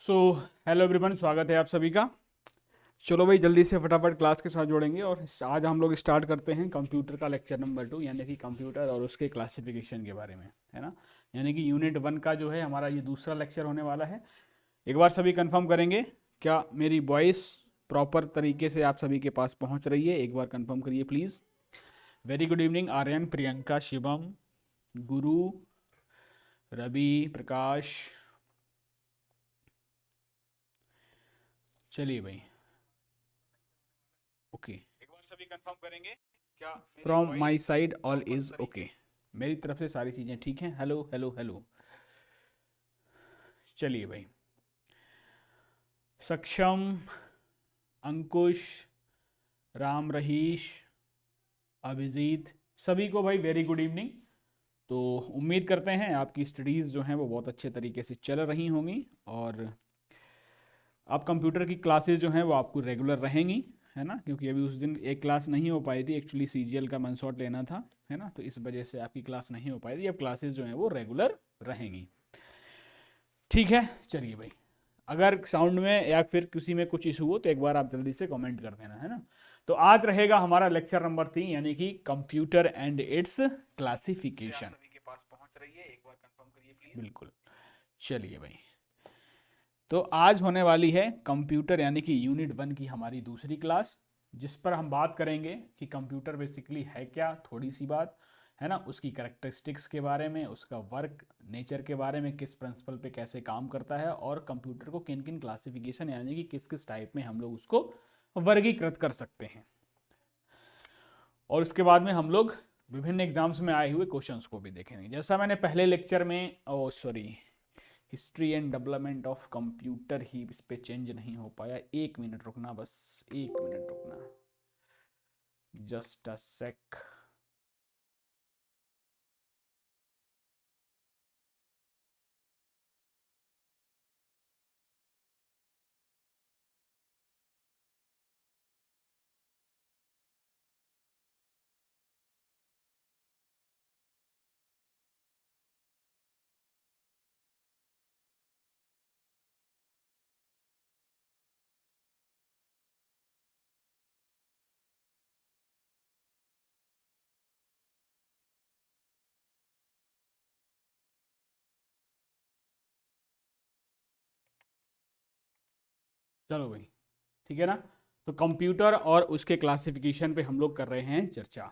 So hello everyone, स्वागत है आप सभी का। चलो भाई, जल्दी से फटाफट क्लास के साथ जोड़ेंगे और आज हम लोग स्टार्ट करते हैं कंप्यूटर का लेक्चर नंबर 2, यानी कि कंप्यूटर और उसके क्लासिफिकेशन के बारे में, है ना। यानी कि यूनिट 1 का जो है हमारा ये दूसरा लेक्चर होने वाला है। एक बार सभी कंफर्म करेंगे, क्या मेरी वॉइस प्रॉपर तरीके से आप सभी के पास पहुंच रही है? एक बार कंफर्म करिए please. Very good evening Aryan, Priyanka, Shivam, Guru, Ravi, प्रकाश। चलिए भाई, ओके, एक बार सभी कंफर्म करेंगे, क्या from my side all is okay? मेरी तरफ से सारी चीज़ें ठीक हैं। Hello hello hello. चलिए भाई, सक्षम, अंकुश, राम रहीश, अभिजीत, सभी को भाई वेरी गुड इवनिंग। तो उम्मीद करते हैं आपकी स्टडीज़ जो हैं वो बहुत अच्छे तरीके से चल रही होंगी और आप कंप्यूटर की क्लासेस जो हैं वो आपको रेगुलर रहेंगी, है ना। क्योंकि अभी उस दिन एक क्लास नहीं हो पाई थी, एक्चुअली सीजीएल का मनशॉट लेना था, है ना। तो इस वजह से आपकी क्लास नहीं हो पाई थी। अब क्लासेस जो हैं वो रेगुलर रहेंगी, ठीक है। चलिए भाई, अगर साउंड में या फिर किसी में कुछ इशू हो तो एक बार आप जल्दी से कमेंट कर देना, है ना। तो आज रहेगा हमारा लेक्चर नंबर 3, यानी कि कंप्यूटर एंड इट्स क्लासिफिकेशन। सभी के पास पहुंच रही है? एक बार कंफर्म करिए प्लीज। बिल्कुल। चलिए भाई, तो आज होने वाली है कंप्यूटर यानी कि यूनिट 1 की हमारी दूसरी क्लास, जिस पर हम बात करेंगे कि कंप्यूटर बेसिकली है क्या, थोड़ी सी बात, है ना। उसकी करेक्टरिस्टिक्स के बारे में, उसका वर्क नेचर के बारे में, किस प्रिंसिपल पे कैसे काम करता है और कंप्यूटर को किन किन क्लासिफिकेशन यानी कि किस किस टाइप में हम लोग उसको वर्गीकृत कर सकते हैं। और उसके बाद में हम लोग विभिन्न एग्जाम्स में आए हुए क्वेश्चंस को भी देखेंगे। जैसा मैंने पहले लेक्चर में, oh sorry, history and development of computer ही इस पे चेंज नहीं हो पाया। एक मिनट रुकना, बस एक मिनट रुकना, जस्ट अ सेक। चलो भाई, ठीक है ना। तो कंप्यूटर और उसके क्लासिफिकेशन पे हम लोग कर रहे हैं चर्चा।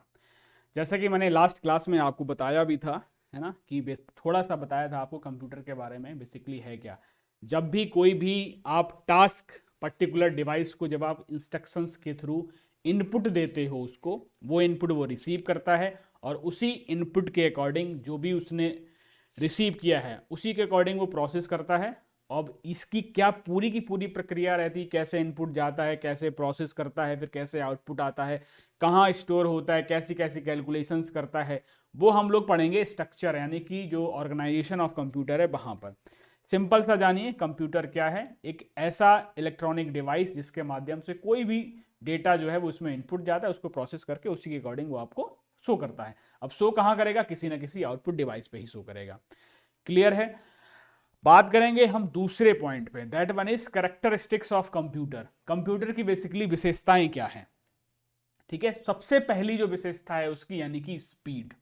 जैसा कि मैंने लास्ट क्लास में आपको बताया भी था, है ना, कि थोड़ा सा बताया था आपको कंप्यूटर के बारे में बेसिकली है क्या। जब भी कोई भी आप टास्क पर्टिकुलर डिवाइस को जब आप इंस्ट्रक्शंस के थ्रू इनपुट देते हो उसको, वो इनपुट वो रिसीव करता है और उसी इनपुट के अकॉर्डिंग जो भी उसने रिसीव किया है उसी के अकॉर्डिंग वो प्रोसेस करता है। अब इसकी क्या पूरी की पूरी प्रक्रिया रहती, कैसे इनपुट जाता है, कैसे प्रोसेस करता है, फिर कैसे आउटपुट आता है, कहाँ स्टोर होता है, कैसी कैसी कैलकुलेशंस करता है, वो हम लोग पढ़ेंगे स्ट्रक्चर यानी कि जो ऑर्गेनाइजेशन ऑफ कंप्यूटर है वहाँ पर। सिंपल सा जानिए, कंप्यूटर क्या है? एक ऐसा इलेक्ट्रॉनिक डिवाइस जिसके माध्यम से कोई भी डेटा जो है वो उसमें इनपुट जाता है, उसको प्रोसेस करके उसी के अकॉर्डिंग वो आपको शो करता है। अब शो कहाँ करेगा? किसी ना किसी आउटपुट डिवाइस पे ही शो करेगा। क्लियर है? बात करेंगे हम दूसरे पॉइंट पे, that one is characteristics of computer. Computer की बेसिकली विशेषताएं क्या हैं? ठीक है, सबसे पहली जो विशेषता है उसकी यानी कि स्पीड।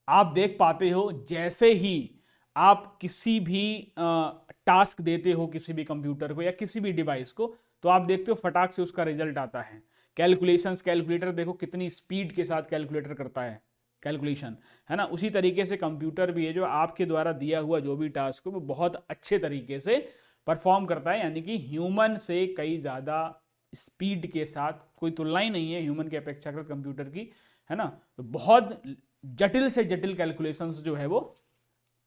आप देख पाते हो जैसे ही आप किसी भी टास्क देते हो किसी भी कंप्यूटर को या किसी भी डिवाइस को, तो आप देखते हो फटाक से उसका रिजल्ट आता है। कैलकुलेशंस, कैलकुलेटर देखो कितनी स्पीड के साथ कैलकुलेटर करता है कैलकुलेशन, है ना। उसी तरीके से कंप्यूटर भी है, जो आपके द्वारा दिया हुआ जो भी टास्क हो वो बहुत अच्छे तरीके से परफॉर्म करता है, यानी कि ह्यूमन से कई ज़्यादा स्पीड के साथ, कोई तुलना ही नहीं है ह्यूमन के अपेक्षाकृत कंप्यूटर की, है ना। तो बहुत जटिल से जटिल कैलकुलेशंस जो है वो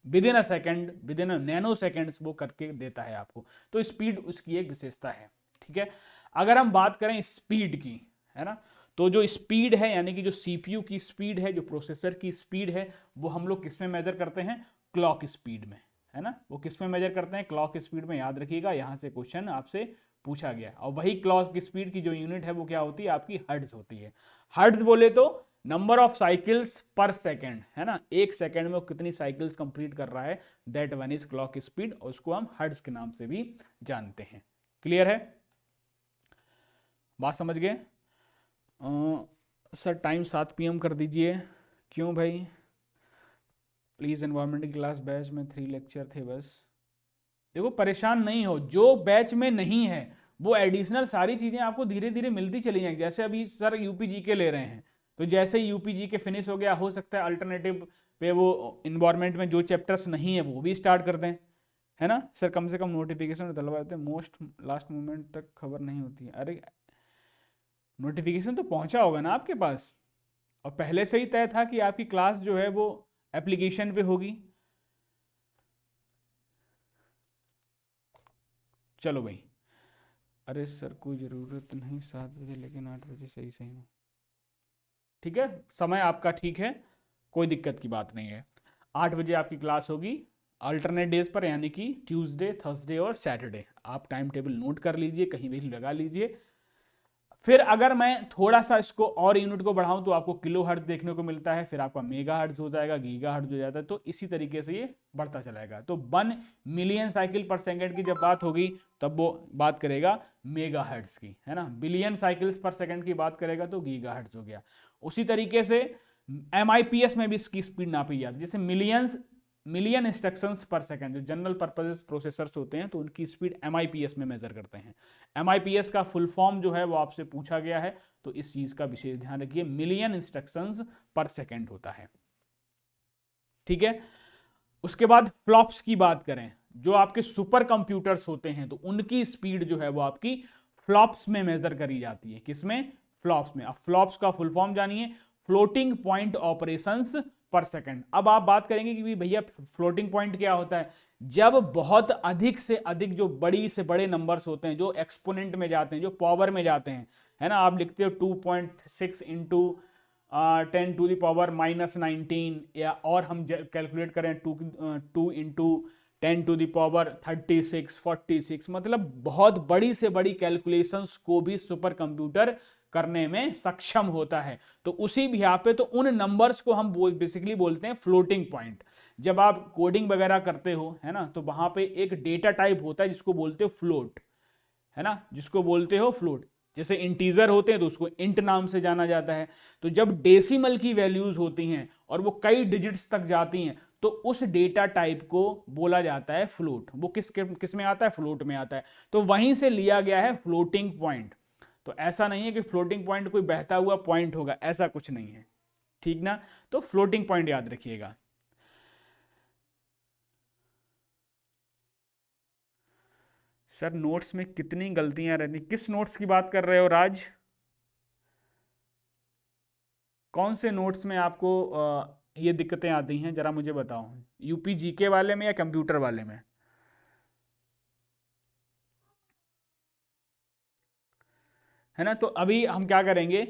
with in a second, with in a nano seconds वो करके देता है आपको। तो स्पीड उसकी एक विशेषता है, ठीक है। अगर हम बात करें स्पीड की, है ना, तो जो स्पीड है यानी कि जो सीपीयू की स्पीड है, जो प्रोसेसर की स्पीड है, वो हम लोग किस में मेजर करते हैं? क्लॉक स्पीड में, है ना। वो किस में मेजर करते हैं? क्लॉक स्पीड में। याद रखिएगा, यहां से क्वेश्चन आपसे पूछा गया। और वही क्लॉक स्पीड की जो यूनिट है वो क्या होती है? आपकी हर्ट्ज होती है। हर्ट्ज बोले तो नंबर ऑफ साइकिल्स पर सेकेंड, है ना, एक सेकेंड में वो कितनी साइकिल्स कंप्लीट कर रहा है, that one is clock speed, और उसको हम हर्ट्ज के नाम से भी जानते हैं। क्लियर है, बात समझ गए? सर टाइम 7 PM कर दीजिए। क्यों भाई? प्लीज एनवायरमेंट की क्लास बैच में 3 लेक्चर थे बस। देखो परेशान नहीं हो, जो बैच में नहीं है वो एडिशनल सारी चीजें आपको धीरे धीरे मिलती चली जाएंगी। जैसे अभी सर यूपीजी के ले रहे हैं, तो जैसे ही यूपीजी के फिनिश हो गया, हो सकता है अल्टरनेटिव पे वो इन्वायरमेंट में जो चैप्टर्स नहीं है वो भी स्टार्ट कर दें, है ना सर। कम से कम नोटिफिकेशन डलवा देते हैं, मोस्ट लास्ट मोमेंट तक खबर नहीं होती है। अरे नोटिफिकेशन तो पहुंचा होगा ना आपके पास, और पहले से ही तय था कि आपकी क्लास जो है वो एप्लीकेशन पे होगी। चलो भाई, अरे सर कोई ज़रूरत नहीं 7 बजे, लेकिन 8 बजे सही सही में। ठीक है, समय आपका ठीक है, कोई दिक्कत की बात नहीं है। 8 बजे आपकी क्लास होगी अल्टरनेट डेज पर, यानी कि ट्यूसडे, थर्सडे और सैटरडे। आप टाइम टेबल नोट कर लीजिए, कहीं भी लगा लीजिए। फिर अगर मैं थोड़ा सा इसको और यूनिट को बढ़ाऊं तो आपको किलो हर्ट्ज देखने को मिलता है, फिर आपका मेगा हर्ट्ज हो जाएगा, गीगा हर्ट्ज हो जाता है, तो इसी तरीके से ये बढ़ता चलाएगा। तो 1 मिलियन साइकिल पर सेकंड की जब बात होगी तब वो बात करेगा मेगा हर्ट्ज की, है ना। बिलियन साइकिल्स पर सेकंड की बात करेगा तो गीगा हर्ट्ज हो गया। उसी तरीके से MIPS में भी इसकी स्पीड नापी जाती है, जैसे मिलियन इंस्ट्रक्शंस पर सेकंड, जो जनरल पर्पस प्रोसेसर्स होते हैं तो उनकी स्पीड MIPS में मेजर करते हैं। MIPS का फुल फॉर्म जो है वो आपसे पूछा गया है, तो इस चीज का विशेष ध्यान रखिए, मिलियन इंस्ट्रक्शंस पर सेकंड होता है। ठीक है, उसके बाद फ्लॉप्स की बात करें, जो आपके सुपर कंप्यूटर्स होते हैं तो उनकी स्पीड जो है वो आपकी फ्लॉप्स में मेजर करी जाती है। किसमें? फ्लॉप्स में। अब फ्लॉप्स का फुल फॉर्म जानिए, फ्लोटिंग पॉइंट ऑपरेशंस पर सेकंड। अब आप बात करेंगे कि भैया फ्लोटिंग पॉइंट क्या होता है? जब बहुत अधिक से अधिक जो बड़ी से बड़े नंबर्स होते हैं, जो एक्सपोनेंट में जाते हैं, जो पावर में जाते हैं, है ना, आप लिखते हो 2.6 इंटू 10⁻⁻19, या और हम कैलकुलेट करें 2 इंटू 10⁻36 46, मतलब बहुत बड़ी से बड़ी कैलकुलेशंस को भी सुपर कंप्यूटर करने में सक्षम होता है। तो उसी भी यहाँ पे तो उन नंबर्स को हम बेसिकली बोलते हैं फ्लोटिंग पॉइंट। जब आप कोडिंग वगैरह करते हो, है ना, तो वहां पे एक डेटा टाइप होता है जिसको बोलते हो फ्लोट, है ना, जिसको बोलते हो फ्लोट। जैसे इंटीजर होते हैं तो उसको इंट नाम से जाना जाता है। तो जब डेसिमल की वैल्यूज होती हैं और वो कई डिजिट्स तक जाती हैं तो उस डेटा टाइप को बोला जाता है फ्लोट। वो किस में आता है? फ्लोट में आता है। तो वहीं से लिया गया है फ्लोटिंग पॉइंट। तो ऐसा नहीं है कि फ्लोटिंग पॉइंट कोई बहता हुआ पॉइंट होगा, ऐसा कुछ नहीं है, ठीक ना। तो फ्लोटिंग पॉइंट याद रखिएगा। सर नोट्स में कितनी गलतियां रहती, किस नोट्स की बात कर रहे हो राज? कौन से नोट्स में आपको ये दिक्कतें आती हैं, जरा मुझे बताओ। यूपी जीके वाले में या कंप्यूटर वाले में? है ना, तो अभी हम क्या करेंगे,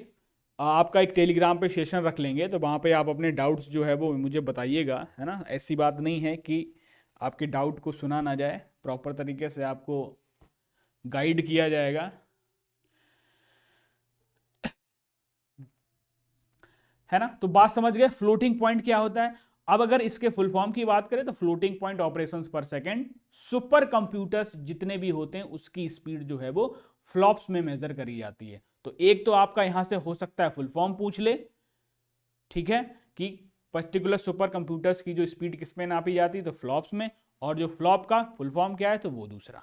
आपका एक टेलीग्राम पे सेशन रख लेंगे, तो वहाँ पे आप अपने डाउट्स जो है वो मुझे बताइएगा, है ना। ऐसी बात नहीं है कि आपके डाउट को सुना ना जाए, प्रॉपर तरीके से आपको गाइड किया जाएगा, है ना। तो बात समझ गए, फ्लोटिंग पॉइंट क्या होता है। अब अगर इसके फुल फॉर्म की बात करें तो फ्लोटिंग पॉइंट ऑपरेशंस पर सेकंड, सुपर कंप्यूटर्स जितने भी होते हैं उसकी स्पीड जो है वो फ्लॉप्स में मेजर करी जाती है। तो एक तो आपका यहां से हो सकता है फुल फॉर्म पूछ ले, ठीक है, कि पर्टिकुलर सुपर कंप्यूटर्स की जो स्पीड किस में नापी जाती है, तो फ्लॉप्स में, और जो फ्लॉप का फुल फॉर्म क्या है तो वो दूसरा।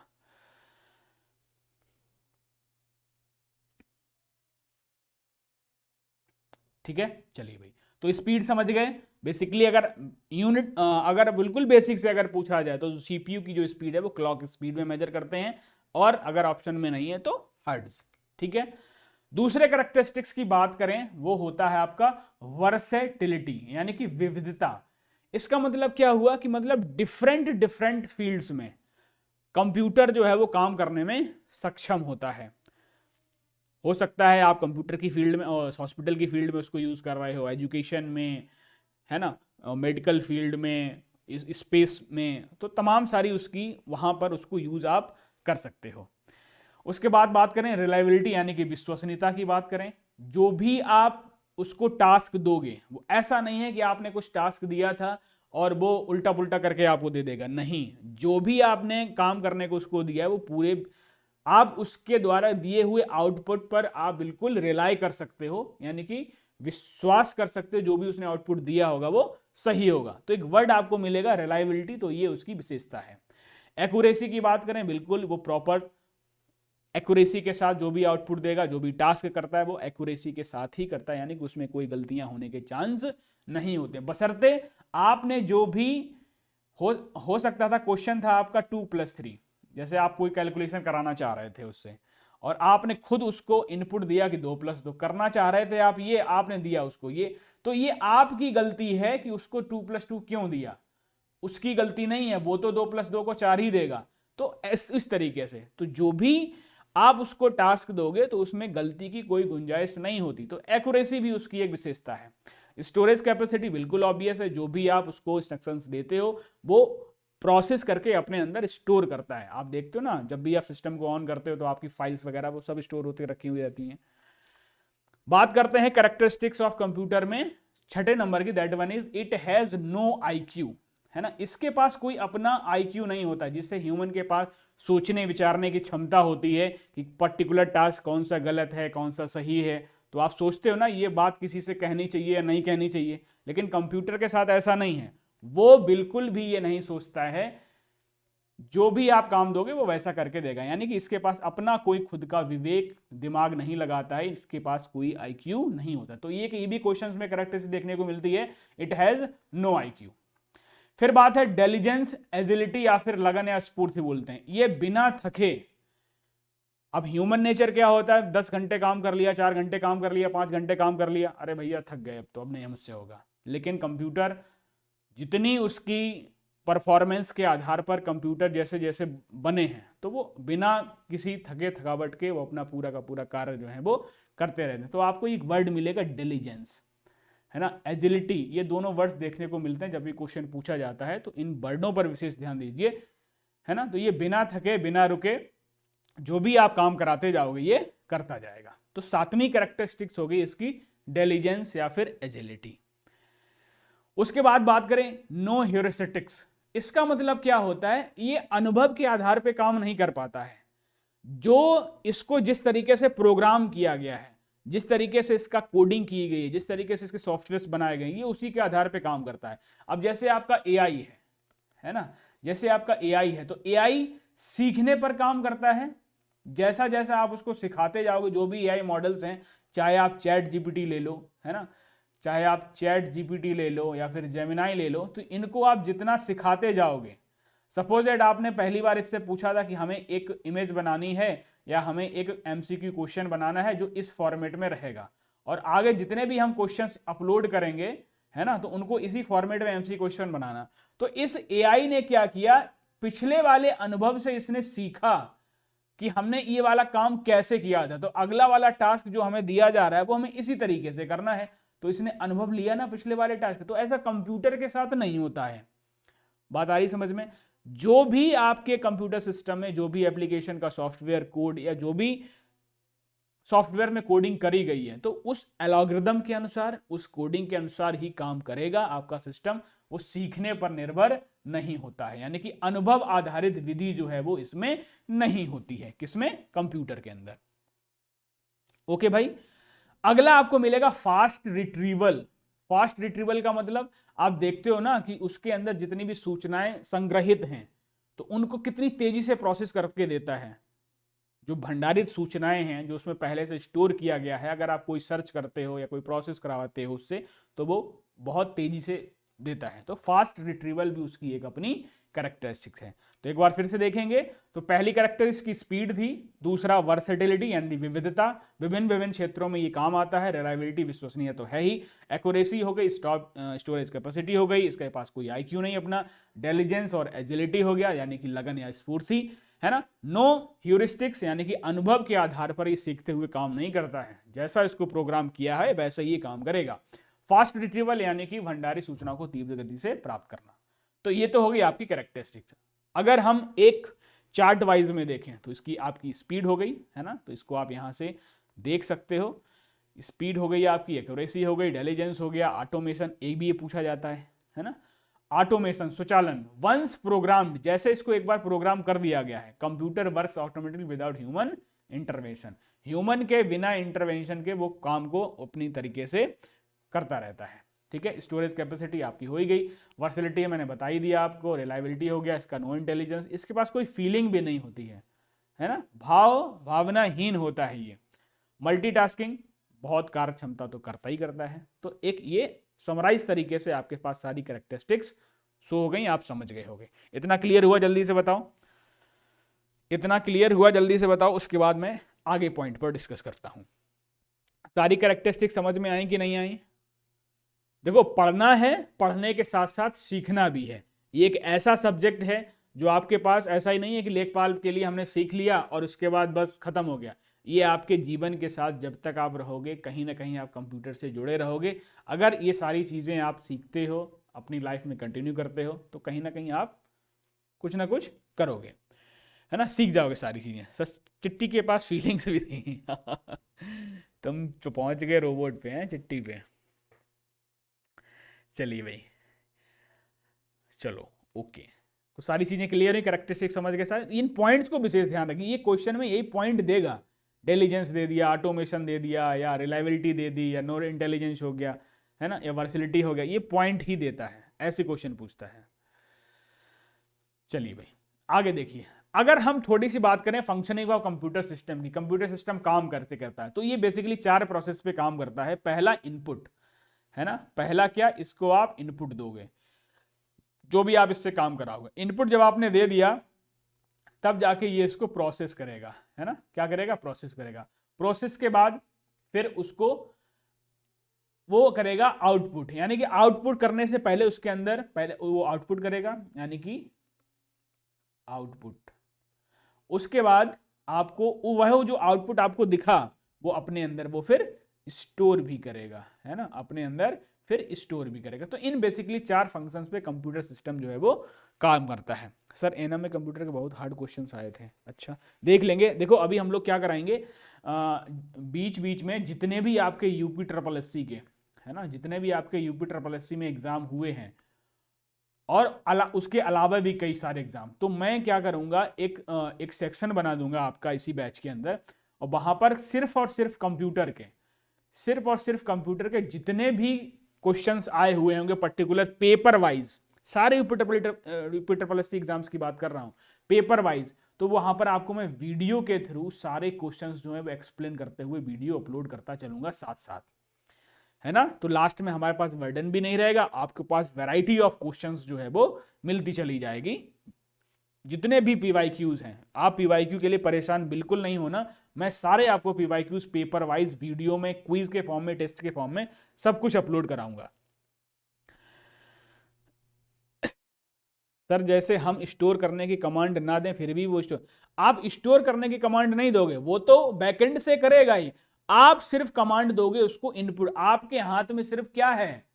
ठीक है, चलिए भाई, तो स्पीड समझ गए। बेसिकली अगर यूनिट अगर बिल्कुल बेसिक से अगर पूछा जाए तो सीपीयू की जो स्पीड है वो क्लॉक स्पीड में मेजर करते हैं, और अगर ऑप्शन में नहीं है तो हर्ट्ज। ठीक है, दूसरे कैरेक्टरिस्टिक्स की बात करें वो होता है आपका वर्सेटिलिटी, यानी कि विविधता। इसका मतलब क्या हुआ कि मतलब डिफरेंट डिफरेंट फील्ड्स में कंप्यूटर जो है वो काम करने में सक्षम होता है। हो सकता है आप कंप्यूटर की फील्ड में और हॉस्पिटल की फील्ड में उसको यूज़ कर रहे हो, एजुकेशन में, है ना, मेडिकल फील्ड में, स्पेस में, तो तमाम सारी उसकी वहाँ पर उसको यूज़ आप कर सकते हो। उसके बाद बात करें रिलायबिलिटी यानी कि विश्वसनीयता की बात करें, जो भी आप उसको टास्क दोगे, वो ऐसा नहीं है कि आपने कुछ टास्क दिया था और वो उल्टा पुल्टा करके आपको दे देगा, नहीं, जो भी आपने काम करने को उसको दिया है वो पूरे आप उसके द्वारा दिए हुए आउटपुट पर आप बिल्कुल रिलाई कर सकते हो, यानी कि विश्वास कर सकते हो जो भी उसने आउटपुट दिया होगा वो सही होगा। तो एक वर्ड आपको मिलेगा रिलायबिलिटी, तो ये उसकी विशेषता है। एक्यूरेसी की बात करें, बिल्कुल वो प्रॉपर एक्यूरेसी के साथ जो भी आउटपुट देगा, जो भी टास्क करता है वो एक्यूरेसी के साथ ही करता है, यानी कि उसमें कोई गलतियां होने के चांस नहीं होते, बशर्ते आपने जो भी हो सकता था क्वेश्चन था आपका 2+3, जैसे आप कोई कैलकुलेशन कराना चाह रहे थे उससे और आपने खुद उसको इनपुट दिया कि 2+2 करना चाह रहे थे आप, ये आपने दिया उसको ये, तो ये आपकी गलती है कि उसको 2+2 क्यों दिया, उसकी गलती नहीं है, वो तो 2+2 को 4 ही देगा। तो इस तरीके से तो जो भी आप उसको टास्क दोगे तो उसमें गलती की कोई गुंजाइश नहीं होती, तो एक्यूरेसी भी उसकी एक विशेषता है। स्टोरेज कैपेसिटी बिल्कुल ऑब्वियस है, जो भी आप उसको इंस्ट्रक्शंस देते हो वो प्रोसेस करके अपने अंदर स्टोर करता है। आप देखते हो ना, जब भी आप सिस्टम को ऑन करते हो तो आपकी फाइल्स वगैरह वो सब स्टोर होती रखी हुई रहती हैं। बात करते हैं कैरेक्टरिस्टिक्स ऑफ कंप्यूटर में, छठे नंबर की, that one is it has no IQ, है ना, इसके पास कोई अपना आईक्यू नहीं होता, जिससे ह्यूमन के पास सोचने विचारने की क्षमता होती है कि पर्टिकुलर टास्क कौन सा गलत है कौन सा सही है। तो आप सोचते हो ना ये बात किसी से कहनी चाहिए या नहीं कहनी चाहिए, लेकिन कंप्यूटर के साथ ऐसा नहीं है, वो बिल्कुल भी ये नहीं सोचता है, जो भी आप काम दोगे वो वैसा करके देगा, यानी कि इसके पास अपना कोई खुद का विवेक दिमाग नहीं लगाता है, इसके पास कोई आईक्यू नहीं होता। तो ये भी क्वेश्चंस में कैरेक्टरिस्टिक देखने को मिलती है, इट हैज नो आईक्यू। फिर बात है डेलिजेंस, एजिलिटी या फिर लगन या स्फूर्ति बोलते हैं, ये बिना थके। अब ह्यूमन नेचर क्या होता है, 10 घंटे काम कर लिया, 4 घंटे काम कर लिया, 5 घंटे काम कर लिया, अरे भैया थक गए अब नहीं मुझसे होगा। लेकिन कंप्यूटर जितनी उसकी परफॉर्मेंस के आधार पर कंप्यूटर जैसे जैसे बने हैं तो वो बिना किसी थके थकावट के वो अपना पूरा का पूरा कार्य जो है वो करते रहते हैं। तो आपको एक वर्ड मिलेगा डिलीजेंस, है ना, एजिलिटी, ये दोनों वर्ड्स देखने को मिलते हैं जब भी क्वेश्चन पूछा जाता है, तो इन वर्डों पर विशेष ध्यान दीजिए, है ना। तो ये बिना थके बिना रुके जो भी आप काम कराते जाओगे ये करता जाएगा। तो सातवीं कैरेक्टरिस्टिक्स हो गई इसकी डिलीजेंस या फिर एजिलिटी। उसके बाद बात करें नो ह्यूरिस्टिक्स, इसका मतलब क्या होता है, ये अनुभव के आधार पे काम नहीं कर पाता है, जो इसको जिस तरीके से प्रोग्राम किया गया है, जिस तरीके से इसका कोडिंग की गई है, जिस तरीके से इसके सॉफ्टवेयर बनाए गए, ये उसी के आधार पे काम करता है। अब जैसे आपका एआई है ना, जैसे आपका एआई है तो एआई सीखने पर काम करता है, जैसा जैसा आप उसको सिखाते जाओगे, जो भी एआई मॉडल्स हैं, चाहे आप चैट जीपीटी ले लो, है ना, चाहे आप चैट जीपीटी ले लो या फिर जेमिनाई ले लो, तो इनको आप जितना सिखाते जाओगे, सपोज दैट आपने पहली बार इससे पूछा था कि हमें एक इमेज बनानी है या हमें एक एमसीक्यू क्वेश्चन बनाना है जो इस फॉर्मेट में रहेगा, और आगे जितने भी हम क्वेश्चंस अपलोड करेंगे, है ना, तो उनको इसी फॉर्मेट में एमसीक्यू क्वेश्चन बनाना। तो इस एआई ने क्या किया, पिछले वाले अनुभव से इसने सीखा कि हमने ये वाला काम कैसे किया था, तो अगला वाला टास्क जो हमें दिया जा रहा है वो हमें इसी तरीके से करना है, तो इसने अनुभव लिया ना पिछले वाले टास्क। तो ऐसा कंप्यूटर के साथ नहीं होता है, बात आ रही समझ में। जो भी आपके कंप्यूटर सिस्टम में जो भी एप्लीकेशन का सॉफ्टवेयर कोड या जो भी सॉफ्टवेयर में कोडिंग करी गई है, तो उस एल्गोरिथम के अनुसार, उस कोडिंग के अनुसार ही काम करेगा आपका सिस्टम, वो सीखने पर निर्भर नहीं होता है, यानी कि अनुभव आधारित विधि जो है वो इसमें नहीं होती है, किसमें, कंप्यूटर के अंदर। ओके भाई, अगला आपको मिलेगा फास्ट रिट्रीवल। फास्ट रिट्रीवल का मतलब आप देखते हो ना कि उसके अंदर जितनी भी सूचनाएं संग्रहित हैं तो उनको कितनी तेजी से प्रोसेस करके देता है। जो भंडारित सूचनाएं हैं, जो उसमें पहले से स्टोर किया गया है, अगर आप कोई सर्च करते हो या कोई प्रोसेस करवाते हो उससे, तो वो बहुत तेजी से देता है। तो फास्ट रिट्रीवल भी उसकी एक अपनी कैरेक्टरिस्टिक्स है। तो एक बार फिर से देखेंगे, तो पहली कैरेक्टरिस्टिक्स की स्पीड थी, दूसरा वर्सेटिलिटी यानी विविधता, विभिन्न विभिन्न क्षेत्रों में ये काम आता है, रिलायबिलिटी विश्वसनीय तो है ही, एक्यूरेसी हो गई, स्टोरेज कैपेसिटी हो गई, इसके पास कोई आईक्यू नहीं अपना, डेलिजेंस और एजिलिटी हो गया यानी कि लगन या स्फूर्ति, है ना, नो ह्यूरिस्टिक्स यानी कि अनुभव के आधार पर ये सीखते हुए काम नहीं करता है, जैसा इसको प्रोग्राम किया है वैसा ही काम करेगा। फास्ट रिट्रीवल यानी कि भंडारी सूचना को तीव्र गति से प्राप्त करना। तो ये तो हो गई आपकी कैरेक्टरिस्टिक्स। अगर हम एक चार्ट वाइज में देखें तो इसकी आपकी स्पीड हो गई, है ना, तो इसको आप यहां से देख सकते हो स्पीड हो गई, आपकी एक्यूरेसी हो गई, इंटेलिजेंस हो गया, ऑटोमेशन, एक भी ये पूछा जाता है ना। ऑटोमेशन, स्वचालन, वंस प्रोग्राम्ड, जैसे इसको एक बार प्रोग्राम कर दिया गया है, computer works automatically without human intervention, human के बिना इंटरवेंशन के वो काम को अपनी तरीके से करता रहता है। ठीक है, स्टोरेज कैपेसिटी आपकी हो ही गई, वर्सिलिटी मैंने बता ही दिया आपको, रिलायबिलिटी हो गया, इसका नो इंटेलिजेंस, इसके पास कोई फीलिंग भी नहीं होती है ना, भावनाहीन होता है ये। मल्टीटास्किंग, बहुत कार्य क्षमता तो करता ही करता है। तो एक ये समराइज तरीके से आपके पास सारी कैरेक्टरिस्टिक्स शो हो गई, आप समझ गए होंगे। इतना क्लियर हुआ, जल्दी से बताओ, इतना क्लियर हुआ, जल्दी से बताओ, उसके बाद मैं आगे पॉइंट पर डिस्कस करता हूं। सारी कैरेक्टरिस्टिक्स समझ में आई कि नहीं आई? देखो, पढ़ना है, पढ़ने के साथ साथ सीखना भी है। ये एक ऐसा सब्जेक्ट है जो आपके पास ऐसा ही नहीं है कि लेखपाल के लिए हमने सीख लिया और उसके बाद बस खत्म हो गया। ये आपके जीवन के साथ जब तक आप रहोगे, कहीं ना कहीं आप कंप्यूटर से जुड़े रहोगे। अगर ये सारी चीज़ें आप सीखते हो, अपनी लाइफ में कंटिन्यू करते हो, तो कहीं ना कहीं आप कुछ ना कुछ करोगे, है ना, सीख जाओगे सारी चीज़ें। सर चिट्टी के पास फीलिंग्स भी थी तुम तो पहुंच गए रोबोट पे हैं, चिट्टी पे। चलिए भाई, चलो ओके। तो सारी चीजें क्लियर है, कैरेक्टरिस्टिक समझ गए सारे। इन पॉइंट्स को विशेष ध्यान रखिए, ये क्वेश्चन में यही पॉइंट देगा। इंटेलिजेंस दे दिया, ऑटोमेशन दे दिया, या रिलायबिलिटी दे दी, या नो इंटेलिजेंस हो गया, है ना, या वर्सिलिटी हो गया, ये पॉइंट ही देता है, ऐसे क्वेश्चन पूछता है। चलिए भाई आगे देखिए, अगर हम थोड़ी सी बात करें फंक्शनिंग ऑफ कंप्यूटर सिस्टम की, कंप्यूटर सिस्टम काम कैसे करता है, तो ये बेसिकली 4 प्रोसेस पे काम करता है। पहला इनपुट, है ना, पहला क्या, इसको आप इनपुट दोगे, जो भी आप इससे काम कराओगे। इनपुट जब आपने दे दिया, तब जाके ये इसको प्रोसेस करेगा, है ना, क्या करेगा, प्रोसेस करेगा। प्रोसेस के बाद फिर उसको वो करेगा आउटपुट, यानी कि आउटपुट करने से पहले उसके अंदर पहले वो आउटपुट करेगा, यानी कि आउटपुट। उसके बाद आपको वह जो आउटपुट आपको दिखा, वो अपने अंदर वो फिर स्टोर भी करेगा, है ना, अपने अंदर फिर स्टोर भी करेगा। तो इन बेसिकली 4 फंक्शंस पे कंप्यूटर सिस्टम जो है वो काम करता है। सर एनएम में कंप्यूटर के बहुत हार्ड क्वेश्चंस आए थे, अच्छा देख लेंगे। देखो अभी हम लोग क्या कराएंगे, बीच बीच में जितने भी आपके यूपी ट्रिपल एससी के, है ना, जितने भी आपके यूपी ट्रिपल एससी में एग्जाम हुए हैं और उसके अलावा भी कई सारे एग्जाम, तो मैं क्या करूंगा, एक सेक्शन बना दूंगा आपका इसी बैच के अंदर, और वहां पर सिर्फ और सिर्फ कंप्यूटर के, सिर्फ और सिर्फ कंप्यूटर के जितने भी क्वेश्चंस आए हुए होंगे पर्टिकुलर पेपर वाइज, सारे यूपी ट्रिपल एससी एग्जाम्स की बात कर रहा हूं, पेपर वाइज, तो वहां पर आपको मैं वीडियो के थ्रू सारे क्वेश्चंस जो है वो एक्सप्लेन करते हुए वीडियो अपलोड करता चलूंगा साथ साथ, है ना। तो लास्ट में हमारे पास बर्डन भी नहीं रहेगा, आपके पास वैरायटी ऑफ क्वेश्चंस जो है वो मिलती चली जाएगी। जितने भी पीवाईक्यूज हैं, आप पीवाईक्यू के लिए परेशान बिल्कुल नहीं होना, मैं सारे आपको पीवाईक्यूज पेपर वाइज वीडियो में, क्विज के फॉर्म में, टेस्ट के फॉर्म में सब कुछ अपलोड कराऊंगा। सर जैसे हम स्टोर करने की कमांड ना दें फिर भी वो स्टोर, आप स्टोर करने की कमांड नहीं दोगे, वो तो बैकएंड से करेगा ही, आप सिर्फ कमांड दोगे उसको इनपुट। आपके हाथ में सिर्फ क्या है,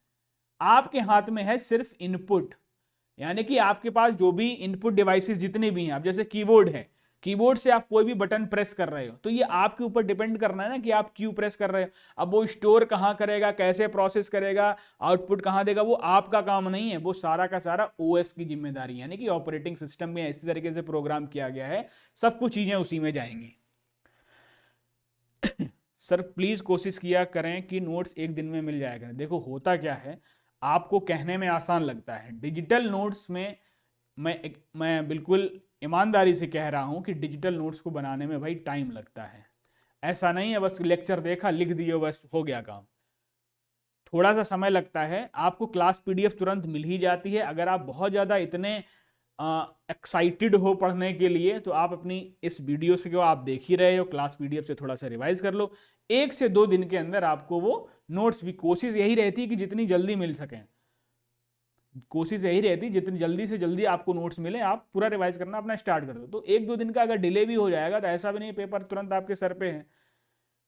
आपके हाथ में है सिर्फ इनपुट, यानी कि आपके पास जो भी इनपुट डिवाइसेस जितने भी हैं, आप जैसे कीबोर्ड है, कीबोर्ड से आप कोई भी बटन प्रेस कर रहे हो, तो ये आपके ऊपर डिपेंड करना है ना कि आप क्यों प्रेस कर रहे हो। अब वो स्टोर कहां करेगा, कैसे प्रोसेस करेगा, आउटपुट कहां देगा, वो आपका काम नहीं है, वो सारा का सारा ओएस की जिम्मेदारी है, यानी कि ऑपरेटिंग सिस्टम में इसी तरीके से प्रोग्राम किया गया है, सब कुछ चीजें उसी में जाएंगी। सर प्लीज कोशिश किया करें कि नोट्स एक दिन में मिल जाएगा। देखो होता क्या है, आपको कहने में आसान लगता है, डिजिटल नोट्स में मैं बिल्कुल ईमानदारी से कह रहा हूं कि डिजिटल नोट्स को बनाने में भाई टाइम लगता है। ऐसा नहीं है बस लेक्चर देखा लिख दिए बस हो गया काम, थोड़ा सा समय लगता है। आपको क्लास पीडीएफ तुरंत मिल ही जाती है। अगर आप बहुत ज़्यादा इतने एक्साइटेड हो पढ़ने के लिए, तो आप अपनी इस वीडियो से जो आप देख ही रहे हो, क्लास पीडीएफ से थोड़ा सा रिवाइज कर लो, 1 से 2 दिन के अंदर आपको वो नोट्स भी, कोशिश यही रहती है कि जितनी जल्दी मिल सकें, कोशिश यही रहती जितनी जल्दी से जल्दी आपको नोट्स मिले, आप पूरा रिवाइज करना अपना स्टार्ट कर दो। तो 1-2 दिन का अगर डिले भी हो जाएगा तो ऐसा भी नहीं पेपर तुरंत आपके सर पे है,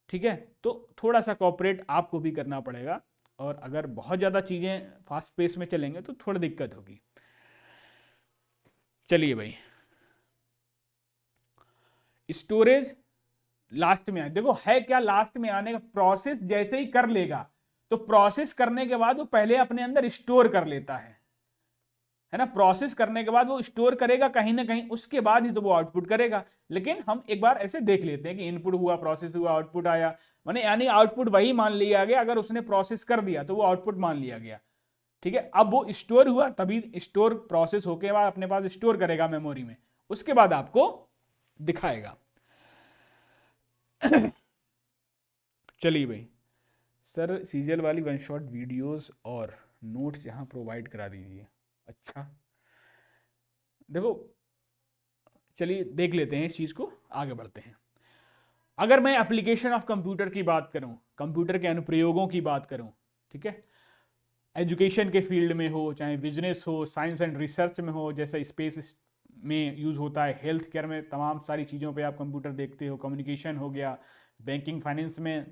ठीक है, तो थोड़ा सा कॉपरेट आपको भी करना पड़ेगा। और अगर बहुत ज़्यादा चीज़ें फास्ट पेस में चलेंगे तो थोड़ी दिक्कत होगी। चलिए भाई, स्टोरेज लास्ट में आए, देखो है क्या लास्ट में आने का, प्रोसेस जैसे ही कर लेगा तो प्रोसेस करने के बाद वो पहले अपने अंदर स्टोर कर लेता है ना, प्रोसेस करने के बाद वो स्टोर करेगा कहीं ना कहीं, उसके बाद ही तो वो आउटपुट करेगा। लेकिन हम एक बार ऐसे देख लेते हैं कि इनपुट हुआ, प्रोसेस हुआ, आउटपुट आया, माने यानी आउटपुट वही मान लिया गया, अगर उसने प्रोसेस कर दिया तो वो आउटपुट मान लिया गया। ठीक है, अब वो स्टोर हुआ, तभी स्टोर प्रोसेस होके बाद अपने पास स्टोर करेगा मेमोरी में, उसके बाद आपको दिखाएगा। चलिए भाई, सर सीरियल वाली वन शॉट वीडियोस और नोट्स यहाँ प्रोवाइड करा दीजिए। अच्छा देखो, चलिए देख लेते हैं इस चीज़ को, आगे बढ़ते हैं। अगर मैं एप्लीकेशन ऑफ कंप्यूटर की बात करूं, कंप्यूटर के अनुप्रयोगों की बात करूं, ठीक है, एजुकेशन के फील्ड में हो, चाहे बिजनेस हो, साइंस एंड रिसर्च में हो, जैसे स्पेस में यूज़ होता है, हेल्थ केयर में, तमाम सारी चीज़ों पे आप कंप्यूटर देखते हो, कम्युनिकेशन हो गया, बैंकिंग फाइनेंस में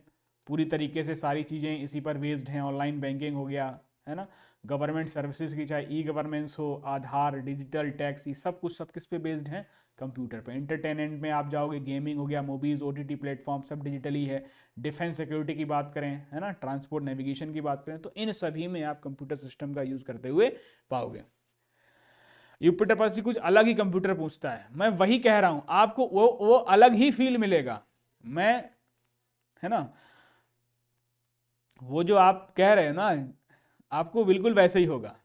पूरी तरीके से सारी चीज़ें इसी पर बेस्ड हैं, ऑनलाइन बैंकिंग हो गया, है ना, गवर्नमेंट सर्विसेज की, चाहे ई गवर्नेंस हो, आधार, डिजिटल टैक्स, ये सब कुछ सब किस पे बेस्ड हैं, कंप्यूटर पे। एंटरटेनमेंट में आप जाओगे, गेमिंग हो गया, मूवीज़, ओटीटी प्लेटफॉर्म, सब डिजिटली है। डिफेंस सिक्योरिटी की बात करें, है ना, ट्रांसपोर्ट नेविगेशन की बात करें, तो इन सभी में आप कंप्यूटर सिस्टम का यूज़ करते हुए पाओगे। यूपिटर पर से कुछ अलग ही कंप्यूटर पूछता है, मैं वही कह रहा हूं आपको, वो अलग ही फील मिलेगा, मैं, है ना, वो जो आप कह रहे हो ना, आपको बिल्कुल वैसे ही होगा।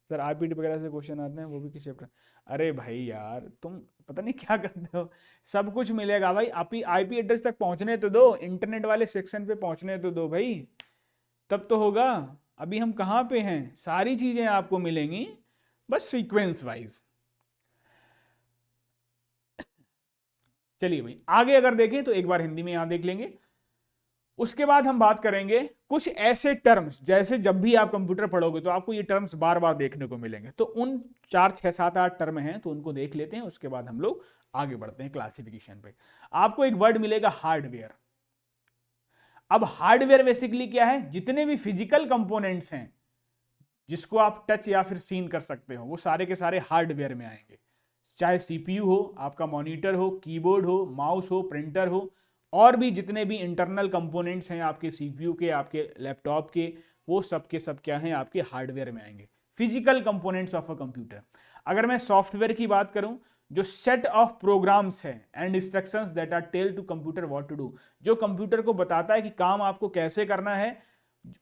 सर आईपीटी वगैरह से क्वेश्चन आते हैं, वो भी किस चैप्टर? अरे भाई यार, तुम पता नहीं क्या करते हो, सब कुछ मिलेगा भाई, आप आईपी एड्रेस तक पहुंचने तो दो, इंटरनेट वाले सेक्शन पे पहुंचने तो दो भाई, तब तो होगा। अभी हम कहाँ पे हैं, सारी चीजें आपको मिलेंगी, बस सीक्वेंस वाइज। चलिए भाई आगे अगर देखें तो एक बार हिंदी में यहां देख लेंगे, उसके बाद हम बात करेंगे कुछ ऐसे टर्म्स, जैसे जब भी आप कंप्यूटर पढ़ोगे तो आपको ये टर्म्स बार बार देखने को मिलेंगे, तो उन 4 6 7 8 टर्म हैं, तो उनको देख लेते हैं, उसके बाद हम लोग आगे बढ़ते हैं क्लासिफिकेशन पे। आपको एक वर्ड मिलेगा हार्डवेयर। अब हार्डवेयर बेसिकली क्या है, जितने भी फिजिकल कंपोनेंट्स हैं जिसको आप टच या फिर सीन कर सकते हो, वो सारे के सारे हार्डवेयर में आएंगे। चाहे सीपीयू हो, आपका मॉनिटर हो, कीबोर्ड हो, माउस हो, प्रिंटर हो, और भी जितने भी इंटरनल कंपोनेंट्स हैं आपके सीपीयू के, आपके लैपटॉप के, वो सब के सब क्या हैं, आपके हार्डवेयर में आएंगे, physical components of a computer. अगर मैं सॉफ्टवेयर की बात करूं, जो सेट ऑफ प्रोग्राम्स है and instructions that are tell to computer what to do, जो कंप्यूटर को बताता है कि काम आपको कैसे करना है,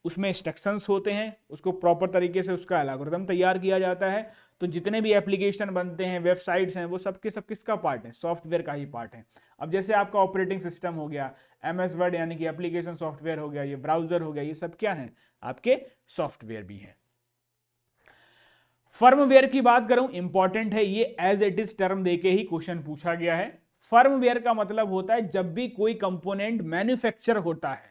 उसमें इंस्ट्रक्शंस होते हैं, उसको प्रॉपर तरीके से उसका एल्गोरिथम तैयार किया जाता है। तो जितने भी एप्लीकेशन बनते हैं, वेबसाइट्स हैं, वो सब के सब किसका पार्ट है, सॉफ्टवेयर का ही पार्ट है। अब जैसे आपका ऑपरेटिंग सिस्टम हो गया, एमएस वर्ड यानी कि एप्लीकेशन सॉफ्टवेयर हो गया, ये ब्राउजर हो गया, ये सब क्या है, आपके सॉफ्टवेयर भी है। फर्मवेयर की बात करूं, इंपॉर्टेंट है ये, एज इट इज टर्म देके ही क्वेश्चन पूछा गया है। फर्मवेयर का मतलब होता है जब भी कोई कंपोनेंट मैन्युफैक्चर होता है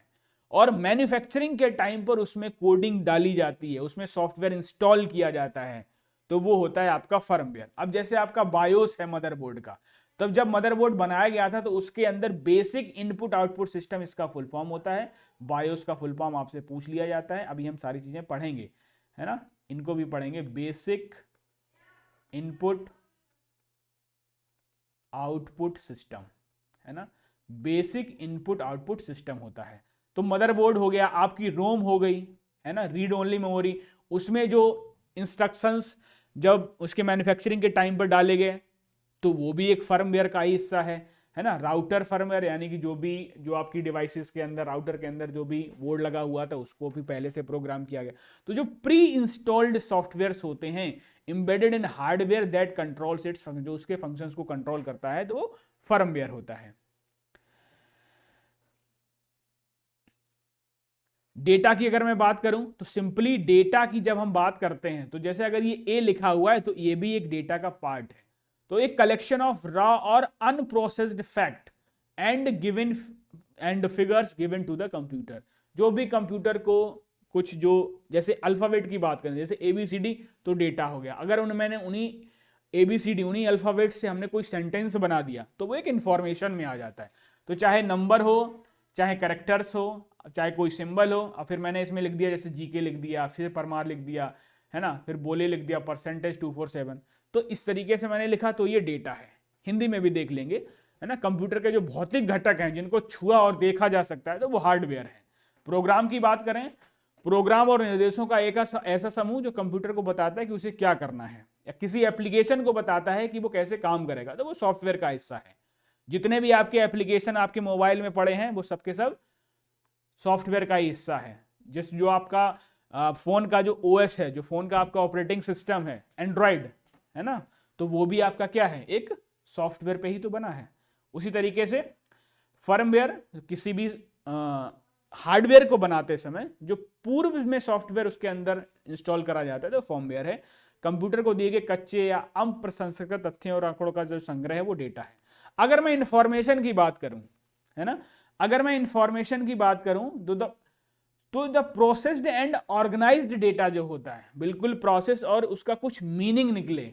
और मैन्युफैक्चरिंग के टाइम पर उसमें कोडिंग डाली जाती है, उसमें सॉफ्टवेयर इंस्टॉल किया जाता है, तो वो होता है आपका फर्मवेयर। अब जैसे आपका बायोस है मदरबोर्ड का, तब जब मदरबोर्ड बनाया गया था तो उसके अंदर बेसिक इनपुट आउटपुट सिस्टम, इसका फुल फॉर्म होता है। बायोस का फुल फॉर्म आपसे पूछ लिया जाता है, अभी हम सारी चीजें पढ़ेंगे, है ना, इनको भी पढ़ेंगे। बेसिक इनपुट आउटपुट सिस्टम, है ना, बेसिक इनपुट आउटपुट सिस्टम होता है। तो मदरबोर्ड हो गया, आपकी रोम हो गई, है ना, रीड ओनली मेमोरी, उसमें जो इंस्ट्रक्शंस जब उसके मैन्युफैक्चरिंग के टाइम पर डाले गए तो वो भी एक फर्मवेयर का ही हिस्सा है ना। राउटर फर्मवेयर यानी कि जो आपकी डिवाइसेस के अंदर, राउटर के अंदर जो भी बोर्ड लगा हुआ था उसको भी पहले से प्रोग्राम किया गया। तो जो प्री इंस्टॉल्ड सॉफ्टवेयर्स होते हैं embedded in hardware that controls it's, जो उसके फंक्शंस को कंट्रोल करता है, तो वो फर्मवेयर होता है। डेटा की अगर मैं बात करूं तो सिंपली डेटा की जब हम बात करते हैं तो जैसे अगर ये ए लिखा हुआ है तो ये भी एक डेटा का पार्ट है। तो एक कलेक्शन ऑफ रॉ और unprocessed fact and given and figures given to the computer, जो भी कंप्यूटर को कुछ, जो जैसे अल्फाबेट की बात करें, जैसे ABCD, तो डेटा हो गया। अगर मैंने उन्हीं ABCD उन्हीं अल्फाबेट से हमने कोई सेंटेंस बना दिया तो वो एक इंफॉर्मेशन में आ जाता है। तो चाहे नंबर हो, चाहे करेक्टर्स हो, चाहे कोई सिंबल हो, और फिर मैंने इसमें लिख दिया जैसे GK लिख दिया, फिर परमार लिख दिया, है ना, फिर बोले लिख दिया, परसेंटेज 247, तो इस तरीके से मैंने लिखा, तो ये डेटा है। हिंदी में भी देख लेंगे, है ना, कंप्यूटर के जो भौतिक घटक हैं जिनको छुआ और देखा जा सकता है, तो वो हार्डवेयर है। प्रोग्राम की बात करें, प्रोग्राम और निर्देशों का एक ऐसा समूह जो कंप्यूटर को बताता है कि उसे क्या करना है, या किसी एप्लीकेशन को बताता है कि वो कैसे काम करेगा, तो वो सॉफ्टवेयर का हिस्सा है। जितने भी आपके एप्लीकेशन आपके मोबाइल में पड़े हैं वो सबके सब सॉफ्टवेयर का ही हिस्सा है। जो आपका फोन का जो ओएस है, जो फोन का आपका ऑपरेटिंग सिस्टम है एंड्रॉइड, है ना, तो वो भी आपका क्या है, एक सॉफ्टवेयर पे ही तो बना है। उसी तरीके से फर्मवेयर, किसी भी हार्डवेयर को बनाते समय जो पूर्व में सॉफ्टवेयर उसके अंदर इंस्टॉल करा जाता है तो फर्मवेयर है। कंप्यूटर को दिए गए कच्चे या अप्रसंस्कृत तथ्यों और आंकड़ों का जो संग्रह है वो डेटा है। अगर मैं इंफॉर्मेशन की बात करूं, है ना, अगर मैं इंफॉर्मेशन की बात करूं तो the processed and organised data जो होता है, बिल्कुल प्रोसेस और उसका कुछ मीनिंग निकले,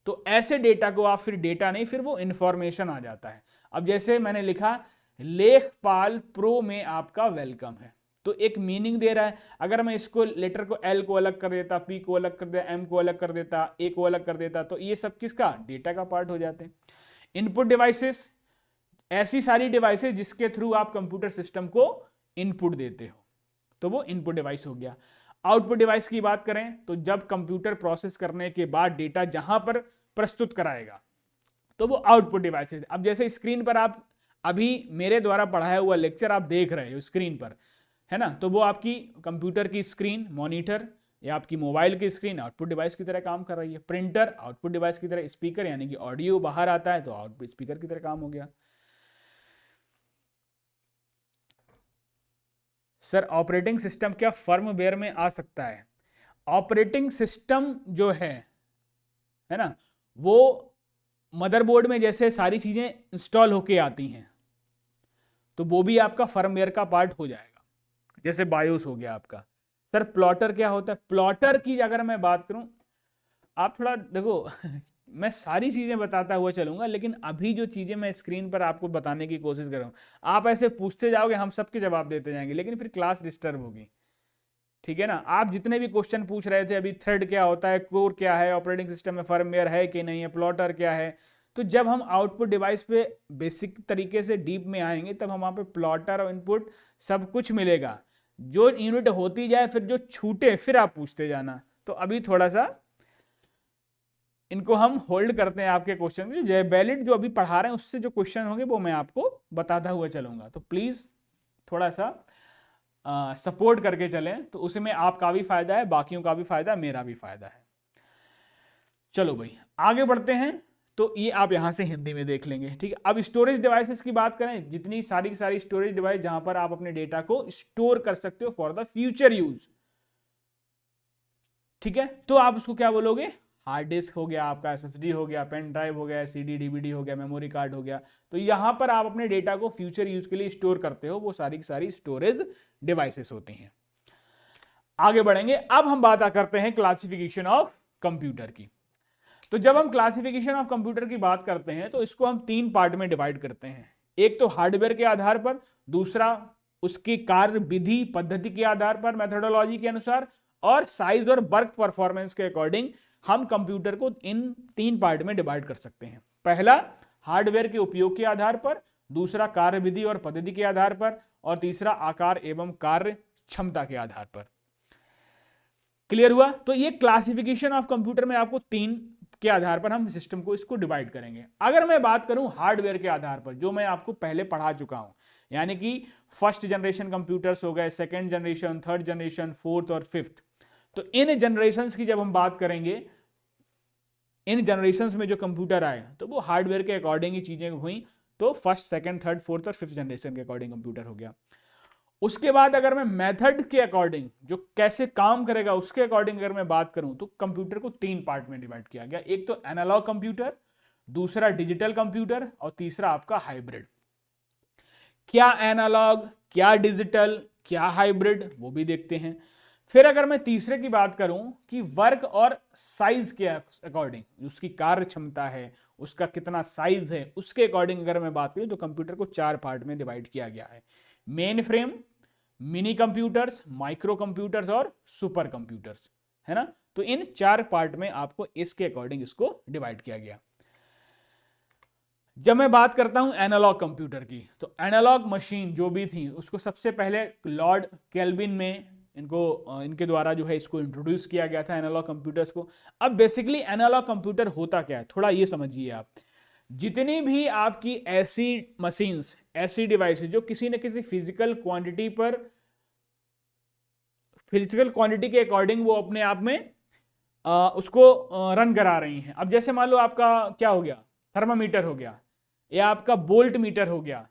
तो ऐसे डेटा को आप फिर डेटा नहीं, फिर वो इंफॉर्मेशन आ जाता है। अब जैसे मैंने लिखा लेखपाल प्रो में आपका वेलकम है, तो एक मीनिंग दे रहा है। अगर मैं इसको लेटर को एल को अलग कर देता, पी को अलग कर देता, एम को अलग कर देता, ए को अलग कर देता, तो ये सब किसका, डेटा का पार्ट हो जाते हैं। इनपुट डिवाइसेस, ऐसी सारी डिवाइसेस जिसके थ्रू आप कंप्यूटर सिस्टम को इनपुट देते हो, तो वो इनपुट डिवाइस हो गया। आउटपुट डिवाइस की बात करें तो जब कंप्यूटर प्रोसेस करने के बाद डेटा जहां पर प्रस्तुत कराएगा तो वो आउटपुट डिवाइस है। अब जैसे स्क्रीन पर आप अभी मेरे द्वारा पढ़ाया हुआ लेक्चर आप देख रहे हो स्क्रीन पर, है ना, तो वो आपकी कंप्यूटर की स्क्रीन, मॉनिटर या आपकी मोबाइल की स्क्रीन आउटपुट डिवाइस की तरह काम कर रही है। प्रिंटर आउटपुट डिवाइस की तरह, स्पीकर यानी कि ऑडियो बाहर आता है तो आउटपुट स्पीकर की तरह काम हो गया। सर ऑपरेटिंग सिस्टम क्या फर्मवेयर में आ सकता है? ऑपरेटिंग सिस्टम जो है ना, वो मदरबोर्ड में जैसे सारी चीजें इंस्टॉल होके आती हैं, तो वो भी आपका फर्मवेयर का पार्ट हो जाएगा। जैसे बायोस हो गया आपका। सर प्लॉटर क्या होता है? प्लॉटर की अगर मैं बात करूं, आप थोड़ा देखो मैं सारी चीजें बताता हुआ चलूंगा, लेकिन अभी जो चीजें मैं स्क्रीन पर आपको बताने की कोशिश कर रहा हूं, आप ऐसे पूछते जाओगे हम सबके जवाब देते जाएंगे, लेकिन फिर क्लास डिस्टर्ब होगी। ठीक है ना, आप जितने भी क्वेश्चन पूछ रहे थे अभी, थ्रेड क्या होता है, कोर क्या है, ऑपरेटिंग सिस्टम में फर्मवेयर है कि नहीं है, प्लॉटर क्या है, तो जब हम आउटपुट डिवाइस पे बेसिक तरीके से डीप में आएंगे तब हम वहां पे प्लॉटर और इनपुट सब कुछ मिलेगा। जो यूनिट होती जाए फिर जो छूटे फिर आप पूछते जाना। तो अभी थोड़ा सा इनको हम होल्ड करते हैं, आपके क्वेश्चन जो वैलिड जो अभी पढ़ा रहे हैं उससे जो क्वेश्चन होंगे वो मैं आपको बताता हुआ चलूंगा। तो प्लीज थोड़ा सा सपोर्ट करके चलें, तो उसमें आपका भी फायदा है, बाकियों का भी फायदा है, मेरा भी फायदा है। चलो भाई आगे बढ़ते हैं। तो ये आप यहां से हिंदी में देख लेंगे, ठीक है। अब स्टोरेज डिवाइसेस की बात करें, जितनी सारी की सारी स्टोरेज डिवाइस जहां पर आप अपने डेटा को स्टोर कर सकते हो फॉर द फ्यूचर यूज, ठीक है, तो आप उसको क्या बोलोगे? हार्ड डिस्क हो गया आपका, एसएसडी हो गया, पेन ड्राइव हो गया, सीडी डीवीडी हो गया, मेमोरी कार्ड हो गया। तो यहां पर आप अपने डेटा को फ्यूचर यूज के लिए स्टोर करते हो, वो सारी की सारी स्टोरेज डिवाइसेस होती हैं। आगे बढ़ेंगे, अब हम बात करते हैं क्लासिफिकेशन ऑफ कंप्यूटर की। तो जब हम क्लासिफिकेशन ऑफ कंप्यूटर की बात करते हैं तो इसको हम तीन पार्ट में डिवाइड करते हैं। एक तो हार्डवेयर के आधार पर, दूसरा उसकी कार्य विधि पद्धति के आधार पर, मेथोडोलॉजी के अनुसार, और साइज और वर्क परफॉर्मेंस के अकॉर्डिंग हम कंप्यूटर को इन तीन पार्ट में डिवाइड कर सकते हैं। पहला हार्डवेयर के उपयोग के आधार पर, दूसरा कार्य विधि और पद्धति के आधार पर, और तीसरा आकार एवं कार्य क्षमता के आधार पर। क्लियर हुआ? तो ये क्लासिफिकेशन ऑफ कंप्यूटर में आपको तीन के आधार पर हम सिस्टम को इसको डिवाइड करेंगे। अगर मैं बात करूं हार्डवेयर के आधार पर, जो मैं आपको पहले पढ़ा चुका हूं, यानी कि फर्स्ट जनरेशन कंप्यूटर्स हो गए, second generation, third generation, fourth और फिफ्थ, तो इन जनरेशंस की जब हम बात करेंगे, इन जनरेशंस में जो कंप्यूटर आए तो वो हार्डवेयर के अकॉर्डिंग ही चीजें हुई। तो फर्स्ट, सेकंड, थर्ड, फोर्थ और फिफ्थ जनरेशन के अकॉर्डिंग कंप्यूटर हो गया। उसके बाद अगर मैं मेथड के अकॉर्डिंग, जो कैसे काम करेगा उसके अकॉर्डिंग अगर मैं बात करूं, तो कंप्यूटर को तीन पार्ट में डिवाइड किया गया। एक तो एनालॉग कंप्यूटर, दूसरा डिजिटल कंप्यूटर, और तीसरा आपका हाइब्रिड। क्या एनालॉग, क्या डिजिटल, क्या हाइब्रिड, वो भी देखते हैं। फिर अगर मैं तीसरे की बात करूं कि वर्क और साइज के अकॉर्डिंग, उसकी कार्य क्षमता है, उसका कितना साइज है, उसके अकॉर्डिंग अगर मैं बात करूं तो कंप्यूटर को चार पार्ट में डिवाइड किया गया है। Main frame, mini computers, micro computers और सुपर कंप्यूटर्स, है ना। तो इन चार पार्ट में आपको इसके अकॉर्डिंग इसको डिवाइड किया गया। जब मैं बात करता हूं एनालॉग कंप्यूटर की, तो एनालॉग मशीन जो भी थी उसको सबसे पहले लॉर्ड केल्विन में इनके द्वारा जो है इसको इंट्रोड्यूस किया गया था एनालॉग कंप्यूटर्स को। अब बेसिकली एनालॉग कंप्यूटर होता क्या है, थोड़ा ये समझिए आप। जितनी भी आपकी ऐसी मशीन्स, ऐसी डिवाइसेस जो किसी न किसी फिजिकल क्वांटिटी के अकॉर्डिंग वो अपने आप में उसको रन करा रही हैं। अब जैसे मान लो आपका क्या हो गया, थर्मामीटर हो गया, या आपका बोल्ट मीटर हो गया,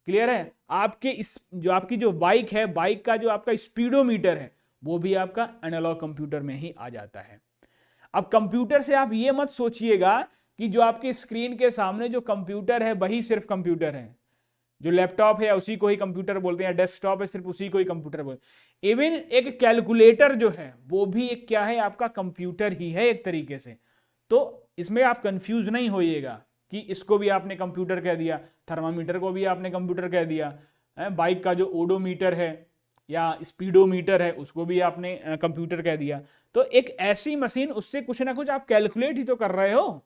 क्लियर है। आपके इस जो आपकी जो बाइक है, बाइक का जो आपका स्पीडोमीटर है, वो भी आपका एनालॉग कंप्यूटर में ही आ जाता है। अब कंप्यूटर से आप ये मत सोचिएगा कि जो आपके स्क्रीन के सामने जो कंप्यूटर है वही सिर्फ कंप्यूटर है, जो लैपटॉप है उसी को ही कंप्यूटर बोलते हैं, डेस्कटॉप है सिर्फ उसी को ही कंप्यूटर बोलते हैं। इवन एक कैलकुलेटर जो है वो भी एक क्या है, आपका कंप्यूटर ही है एक तरीके से। तो इसमें आप कंफ्यूज नहीं होइएगा कि इसको भी आपने कंप्यूटर कह दिया, थर्मामीटर को भी आपने कंप्यूटर कह दिया, बाइक का जो ओडोमीटर है या स्पीडोमीटर है उसको भी आपने कंप्यूटर कह दिया। तो एक ऐसी मशीन, उससे कुछ ना कुछ आप कैलकुलेट ही तो कर रहे हो,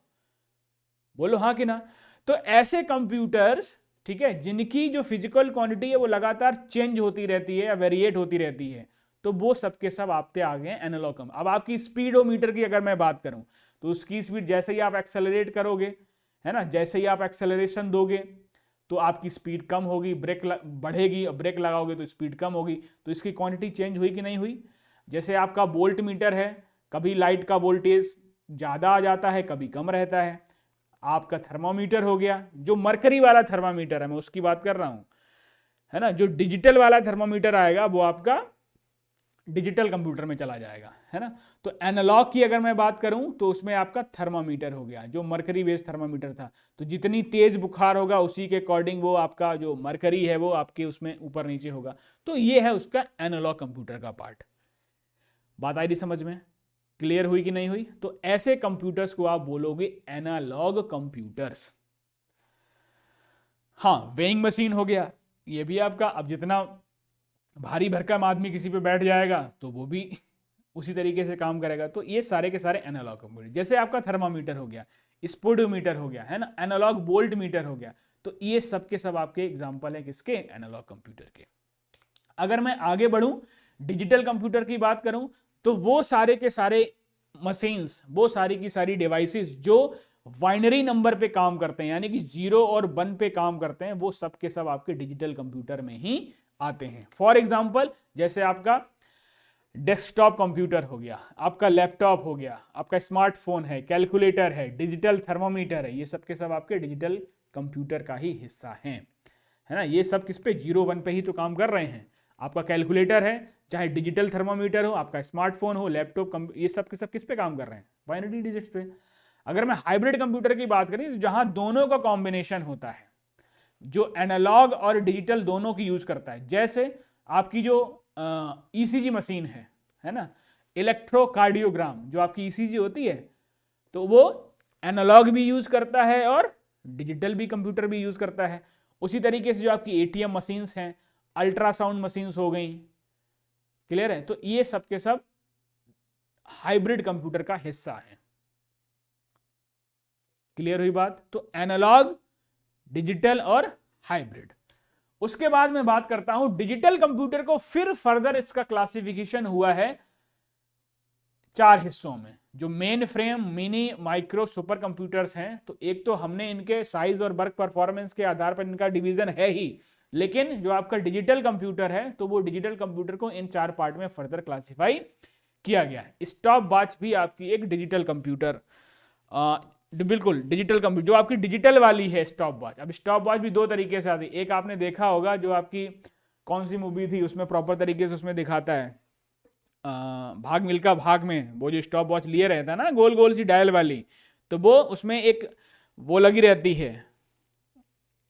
बोलो हाँ कि ना। तो ऐसे कंप्यूटर्स, ठीक है, जिनकी जो फिजिकल क्वांटिटी है वो लगातार चेंज होती रहती है या वेरिएट होती रहती है, तो वो सबके सब आपके आ गए एनालॉग। अब आपकी स्पीडोमीटर की अगर मैं बात करूं, तो उसकी स्पीड जैसे ही आप एक्सेलरेट करोगे, है ना, जैसे ही आप एक्सेलरेशन दोगे तो आपकी स्पीड कम होगी, बढ़ेगी, और ब्रेक लगाओगे तो स्पीड कम होगी। तो इसकी क्वांटिटी चेंज हुई कि नहीं हुई। जैसे आपका वोल्ट मीटर है, कभी लाइट का वोल्टेज ज़्यादा आ जाता है, कभी कम रहता है। आपका थर्मामीटर हो गया, जो मरकरी वाला थर्मामीटर है मैं उसकी बात कर रहा हूं, है ना। जो डिजिटल वाला थर्मामीटर आएगा वो आपका डिजिटल कंप्यूटर में चला जाएगा, है ना। तो एनालॉग की अगर मैं बात करूं तो उसमें आपका थर्मामीटर हो गया, जो मरकरी बेस्ड थर्मामीटर था। तो जितनी तेज बुखार होगा उसी के अकॉर्डिंग वो आपका जो मरकरी है वो आपके उसमें ऊपर नीचे होगा। तो ये है उसका एनालॉग कंप्यूटर का पार्ट। बात आई थी समझ में, क्लियर हुई कि नहीं हुई। तो ऐसे कंप्यूटर्स को आप बोलोगे एनालॉग कंप्यूटर्स। हाँ, वेइंग मशीन हो गया, ये भी आपका। अब जितना भारी भरकम आदमी किसी पे बैठ जाएगा तो वो भी उसी तरीके से काम करेगा। तो ये सारे के सारे एनालॉग कंप्यूटर। जैसे आपका थर्मामीटर हो गया, स्पीडोमीटर हो गया, है ना, एनालॉग वोल्ट मीटर हो गया। तो ये सब के सब आपके एग्जाम्पल है किसके, एनालॉग कंप्यूटर के। अगर मैं आगे बढ़ूं, डिजिटल कंप्यूटर की बात करूं, तो वो सारे के सारे मशीन्स, वो सारी की सारी डिवाइसेस जो बाइनरी नंबर पे काम करते हैं, यानी कि 0 और 1 पे काम करते हैं, वो सब के सब आपके डिजिटल कंप्यूटर में ही आते हैं। फॉर एग्जाम्पल, जैसे आपका डेस्कटॉप कंप्यूटर हो गया, आपका लैपटॉप हो गया, आपका स्मार्टफोन है, कैलकुलेटर है, डिजिटल थर्मोमीटर है, ये सब के सब आपके डिजिटल कंप्यूटर का ही हिस्सा हैं, है ना। ये सब किस पे, 0 1 पे ही तो काम कर रहे हैं। आपका कैलकुलेटर है, चाहे डिजिटल थर्मोमीटर हो, आपका स्मार्टफोन हो, लैपटॉप, ये सब के सब किस पे काम कर रहे हैं, बाइनरी डिजिट्स पे। अगर मैं हाइब्रिड कंप्यूटर की बात करें, तो जहां दोनों का कॉम्बिनेशन होता है, जो एनालॉग और डिजिटल दोनों की यूज करता है। जैसे आपकी जो ईसीजी मशीन है ना, इलेक्ट्रोकार्डियोग्राम, जो आपकी ईसीजी होती है, तो वो एनालॉग भी यूज करता है और डिजिटल भी कंप्यूटर भी यूज करता है। उसी तरीके से जो आपकी एटीएम मशीन्स हैं, अल्ट्रासाउंड मशीन्स हो गई, क्लियर है। तो ये सब के सब हाइब्रिड कंप्यूटर का हिस्सा है। क्लियर हुई बात। तो एनालॉग, डिजिटल और हाइब्रिड। उसके बाद मैं बात करता हूं डिजिटल कंप्यूटर को। फिर फर्दर इसका क्लासिफिकेशन हुआ है 4 हिस्सों में, जो main frame, mini, micro, super computers हैं। तो एक तो हमने इनके साइज और वर्क परफॉर्मेंस के आधार पर इनका डिवीजन है ही, लेकिन जो आपका डिजिटल कंप्यूटर है, तो वो डिजिटल कंप्यूटर को इन 4 पार्ट में फर्दर क्लासिफाई किया गया है। स्टॉप वॉच भी आपकी एक डिजिटल कंप्यूटर, बिल्कुल डिजिटल कंप्यूटर, जो आपकी डिजिटल वाली है स्टॉप वॉच। अब स्टॉप वॉच भी 2 तरीके से आती है। एक आपने देखा होगा, जो आपकी कौन सी मूवी थी उसमें प्रॉपर तरीके से उसमें दिखाता है, भाग मिल्खा भाग में, वो जो स्टॉप वॉच लिए रहता है ना, गोल गोल सी डायल वाली, तो वो उसमें एक वो लगी रहती है,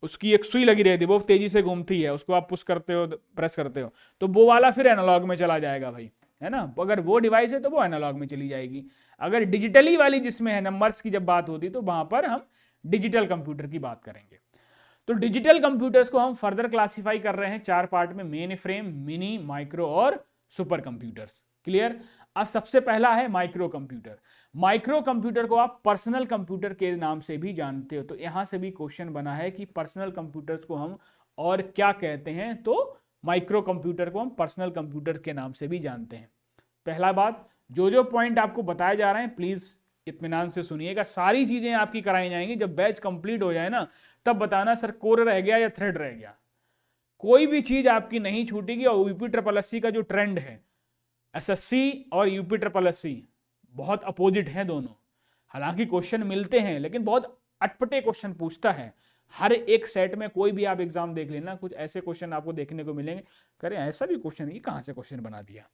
उसकी एक सुई लगी रहती है, वो तेजी से घूमती है, उसको आप पुश करते हो, प्रेस करते हो, तो वो वाला फिर एनालॉग में चला जाएगा भाई, है ना। अगर वो डिवाइस है तो वो एनालॉग में चली जाएगी। अगर डिजिटली वाली जिसमें है नंबर्स की जब बात होती, तो वहां पर हम डिजिटल कंप्यूटर की बात करेंगे। तो डिजिटल कंप्यूटर्स को हम फर्दर क्लासिफाई कर रहे हैं 4 पार्ट में, मेन फ्रेम, मिनी, माइक्रो और सुपर कंप्यूटर्स। क्लियर। अब सबसे पहला है माइक्रो कंप्यूटर। माइक्रो कंप्यूटर को आप पर्सनल कंप्यूटर के नाम से भी जानते हो, तो यहां से भी क्वेश्चन बना है कि पर्सनल कंप्यूटर्स को हम और क्या कहते हैं, तो माइक्रो कंप्यूटर को हम पर्सनल कंप्यूटर के नाम से भी जानते हैं। पहला बात, जो पॉइंट आपको बताए जा रहे हैं प्लीज इत्मीनान से सुनिएगा, सारी चीजें आपकी कराई जाएंगी। जब बैच कंप्लीट हो जाए ना तब बताना सर कोर रह गया या थ्रेड रह गया, कोई भी चीज आपकी नहीं छूटेगी। और यूपी ट्रिपल एससी का जो ट्रेंड है, एसएससी और यूपी ट्रिपल एससी बहुत अपोजिट हैं दोनों। हालांकि क्वेश्चन मिलते हैं लेकिन बहुत अटपटे क्वेश्चन पूछता है। हर एक सेट में कोई भी आप एग्जाम देख लेना, कुछ ऐसे क्वेश्चन आपको देखने को मिलेंगे, करें ऐसा भी क्वेश्चन, ये कहां से क्वेश्चन बना दिया।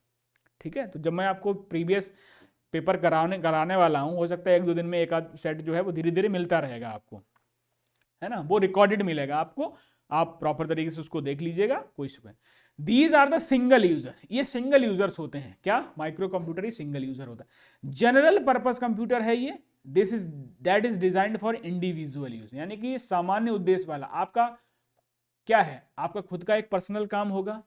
ठीक है, तो जब मैं आपको प्रीवियस पेपर कराने वाला हूं, हो सकता है 1-2 दिन में एक आध सेट जो है वो धीरे धीरे मिलता रहेगा आपको, है ना, वो रिकॉर्डेड मिलेगा आपको, आप प्रॉपर तरीके से उसको देख लीजिएगा, कोई इशू नहीं। These are the single user, ये सिंगल यूजर्स होते हैं। क्या? माइक्रो कंप्यूटर ही सिंगल यूजर होता है। जनरल पर्पस कंप्यूटर है ये, this is that is designed for individual use, यानी कि सामान्य उद्देश्य वाला। आपका क्या है, आपका खुद का एक पर्सनल काम होगा,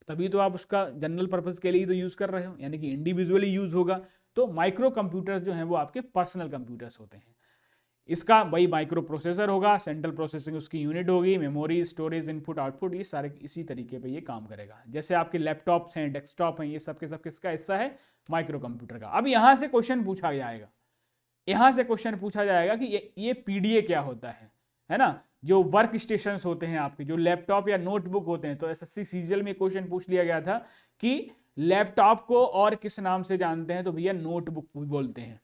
तभी तो आप उसका जनरल पर्पस के लिए तो यूज कर रहे हो, यानी कि इंडिविजुअली यूज होगा। तो माइक्रो कंप्यूटर्स जो हैं वो आपके पर्सनल कंप्यूटर्स होते हैं। इसका वही माइक्रो प्रोसेसर होगा, सेंट्रल प्रोसेसिंग उसकी यूनिट होगी, मेमोरी, स्टोरेज, इनपुट आउटपुट, ये सारे इसी तरीके पे ये काम करेगा। जैसे आपके लैपटॉप हैं, डेस्कटॉप हैं, ये सब के सब किसका हिस्सा है? माइक्रो कंप्यूटर का। अब यहां से क्वेश्चन पूछा जाएगा, यहां से क्वेश्चन पूछा जाएगा कि ये पीडीए क्या होता है ना। जो वर्क स्टेशन होते हैं आपके, जो लैपटॉप या नोटबुक होते हैं, तो एसएससी सीजीएल में क्वेश्चन पूछ लिया गया था कि लैपटॉप को और किस नाम से जानते हैं, तो भैया नोटबुक बोलते हैं,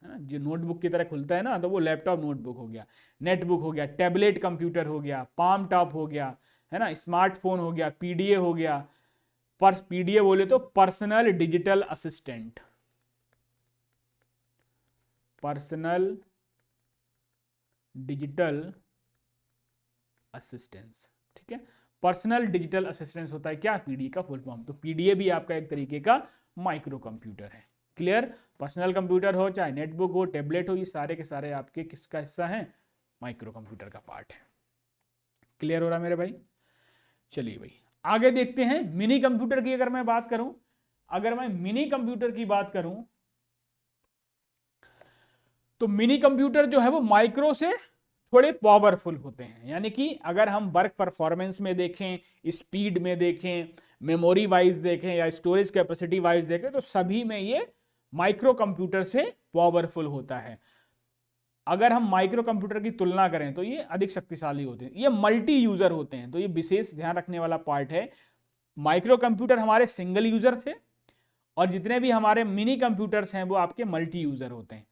है ना। जो नोटबुक की तरह खुलता है ना, तो वो लैपटॉप नोटबुक हो गया, नेटबुक हो गया, टैबलेट कंप्यूटर हो गया, पाम टॉप हो गया, है ना, स्मार्टफोन हो गया, पीडीए हो गया। पर पीडीए बोले तो personal digital assistant, personal digital assistance, ठीक है। पर्सनल डिजिटल असिस्टेंस होता है क्या? पीडीए का फुल फॉर्म। तो पीडीए भी आपका एक तरीके का माइक्रो कंप्यूटर है। क्लियर? पर्सनल कंप्यूटर हो चाहे नेटबुक हो, टैबलेट हो, ये सारे के सारे आपके किसका हिस्सा है? माइक्रो कंप्यूटर का पार्ट है। क्लियर हो रहा मेरे भाई? चलिए भाई आगे देखते हैं। मिनी कंप्यूटर की अगर मैं बात करूं, अगर मैं मिनी कंप्यूटर की बात करूं, तो मिनी कंप्यूटर जो है वो माइक्रो से थोड़े पावरफुल होते हैं। यानी कि अगर हम वर्क परफॉर्मेंस में देखें, स्पीड में देखें, मेमोरी वाइज देखें या स्टोरेज कैपेसिटी वाइज देखें, तो सभी में ये माइक्रो कंप्यूटर से पावरफुल होता है। अगर हम माइक्रो कंप्यूटर की तुलना करें तो ये अधिक शक्तिशाली होते हैं, ये मल्टी यूजर होते हैं। तो ये विशेष ध्यान रखने वाला पार्ट है। माइक्रो कंप्यूटर हमारे सिंगल यूजर थे, और जितने भी हमारे मिनी कंप्यूटर्स हैं वो आपके मल्टी यूजर होते हैं।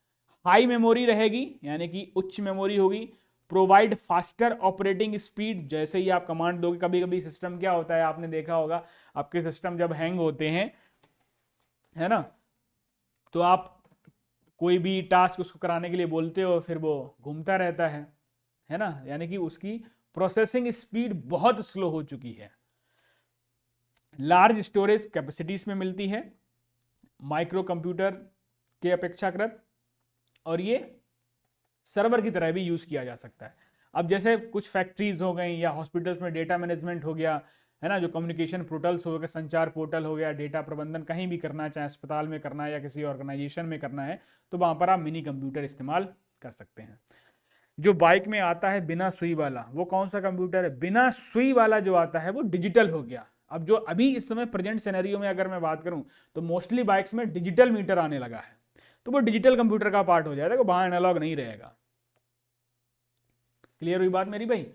हाई मेमोरी रहेगी, यानी कि उच्च मेमोरी होगी। प्रोवाइड फास्टर ऑपरेटिंग स्पीड, जैसे ही आप कमांड दोगे, कभी कभी सिस्टम क्या होता है आपने देखा होगा, आपके सिस्टम जब हैंग होते हैं, है ना, तो आप कोई भी टास्क उसको कराने के लिए बोलते हो, फिर वो घूमता रहता है ना, यानी कि उसकी प्रोसेसिंग स्पीड बहुत स्लो हो चुकी है। लार्ज स्टोरेज कैपेसिटीज में मिलती है माइक्रो कंप्यूटर के अपेक्षाकृत, और ये सर्वर की तरह भी यूज किया जा सकता है। अब जैसे कुछ फैक्ट्रीज हो गई या हॉस्पिटल्स में डेटा मैनेजमेंट हो गया, है ना, जो कम्युनिकेशन पोर्टल्स हो गए, संचार पोर्टल हो गया, डेटा प्रबंधन कहीं भी करना है, चाहे अस्पताल में करना है या किसी ऑर्गेनाइजेशन में करना है, तो वहां पर आप मिनी कंप्यूटर इस्तेमाल कर सकते हैं। जो बाइक में आता है बिना सुई वाला, वो कौन सा कंप्यूटर है? बिना सुई वाला जो आता है वो डिजिटल हो गया। अब जो अभी इस समय प्रेजेंट सिनेरियो में अगर मैं बात करूं, तो मोस्टली बाइक्स में डिजिटल मीटर आने लगा है, तो वो डिजिटल कंप्यूटर का पार्ट हो जाएगा, वहां एनालॉग नहीं रहेगा। क्लियर हुई बात मेरी भाई?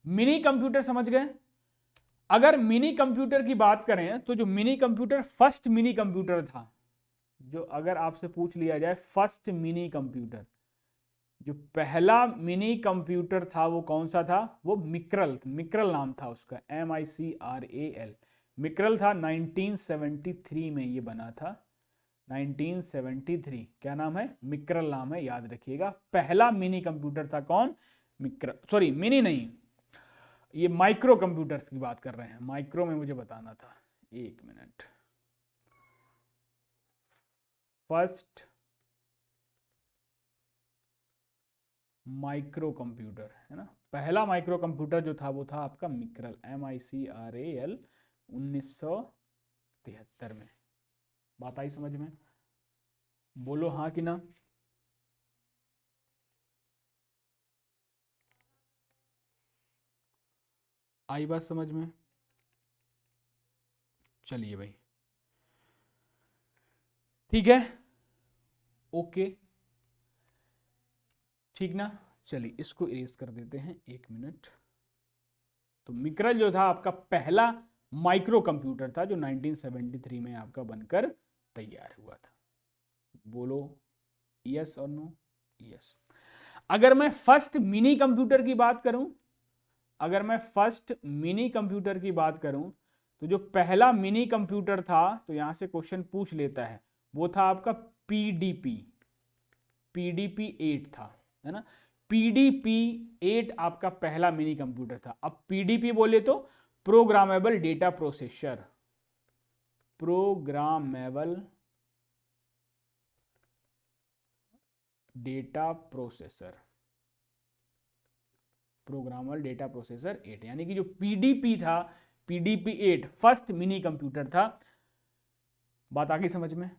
मिनी कंप्यूटर समझ गए? अगर मिनी कंप्यूटर की बात करें, तो जो mini computer first mini computer था, जो अगर आपसे पूछ लिया जाए फर्स्ट मिनी कंप्यूटर, जो पहला मिनी कंप्यूटर था वो कौन सा था? वो मिक्रल, मिक्रल नाम था उसका, MICRAL, मिक्रल था। 1973 में ये बना था, 1973। क्या नाम है? मिक्रल नाम है, याद रखिएगा। पहला मिनी कंप्यूटर था कौन? मिक्रल, सॉरी मिनी नहीं, ये माइक्रो कंप्यूटर्स की बात कर रहे हैं, माइक्रो में मुझे बताना था, एक मिनट। फर्स्ट माइक्रो कंप्यूटर, है ना, पहला माइक्रो कंप्यूटर जो था वो था आपका मिक्रल, MICRAL, 1973 में। बात आई समझ में? बोलो हाँ कि ना। आई बात समझ में? चलिए भाई, ठीक है, ओके, ठीक ना। चलिए इसको इरेज कर देते हैं, 1 मिनट। तो मिक्रल जो था आपका पहला माइक्रो कंप्यूटर था जो 1973 में आपका बनकर तैयार हुआ था। बोलो यस और नो? यस। अगर मैं फर्स्ट मिनी कंप्यूटर की बात करूं, अगर मैं फर्स्ट मिनी कंप्यूटर की बात करूं, तो जो पहला मिनी कंप्यूटर था, तो यहां से क्वेश्चन पूछ लेता है, वो था आपका पीडीपी, पीडीपी 8 था, है ना। पीडीपी 8 आपका पहला मिनी कंप्यूटर था। अब पीडीपी बोले तो programmable data processor, programmable data processor, programmable data processor 8, यानी कि जो पीडीपी था, पीडीपी 8 फर्स्ट मिनी कंप्यूटर था। बात आ गई समझ में?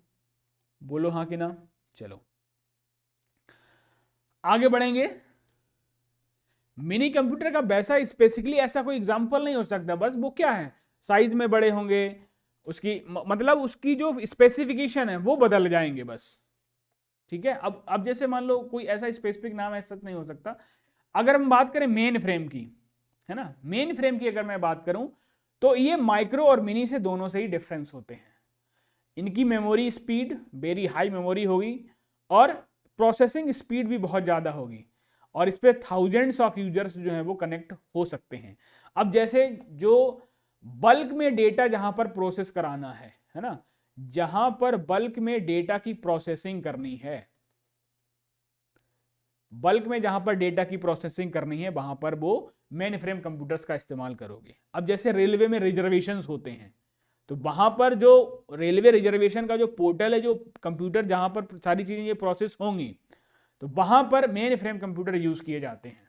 बोलो हाँ कि ना। चलो आगे बढ़ेंगे। मिनी कंप्यूटर का वैसा स्पेसिफिकली ऐसा कोई एग्जांपल नहीं हो सकता, बस वो क्या है, साइज में बड़े होंगे, उसकी मतलब उसकी जो स्पेसिफिकेशन है वो बदल जाएंगे बस, ठीक है। अब जैसे मान लो कोई ऐसा स्पेसिफिक नाम ऐसा नहीं हो सकता। अगर हम बात करें मेन फ्रेम की, है ना, मेन फ्रेम की अगर मैं बात करूं, तो ये माइक्रो और मिनी से दोनों से ही डिफरेंस होते हैं। इनकी memory speed very high memory होगी और प्रोसेसिंग स्पीड भी बहुत ज़्यादा होगी, और इस पर थाउजेंड्स ऑफ यूजर्स जो हैं वो कनेक्ट हो सकते हैं। अब जैसे जो बल्क में डेटा जहां पर प्रोसेस कराना है ना, जहां पर बल्क में डेटा की प्रोसेसिंग करनी है, बल्क में जहां पर डेटा की प्रोसेसिंग करनी है, वहां पर वो मेन फ्रेम कंप्यूटर्स का इस्तेमाल करोगे। अब जैसे रेलवे में रिजर्वेशंस होते हैं, तो वहां पर जो रेलवे रिजर्वेशन का जो पोर्टल है, जो कंप्यूटर जहां पर सारी चीजें ये प्रोसेस होंगी, तो वहां पर मेन फ्रेम कंप्यूटर यूज किए जाते हैं,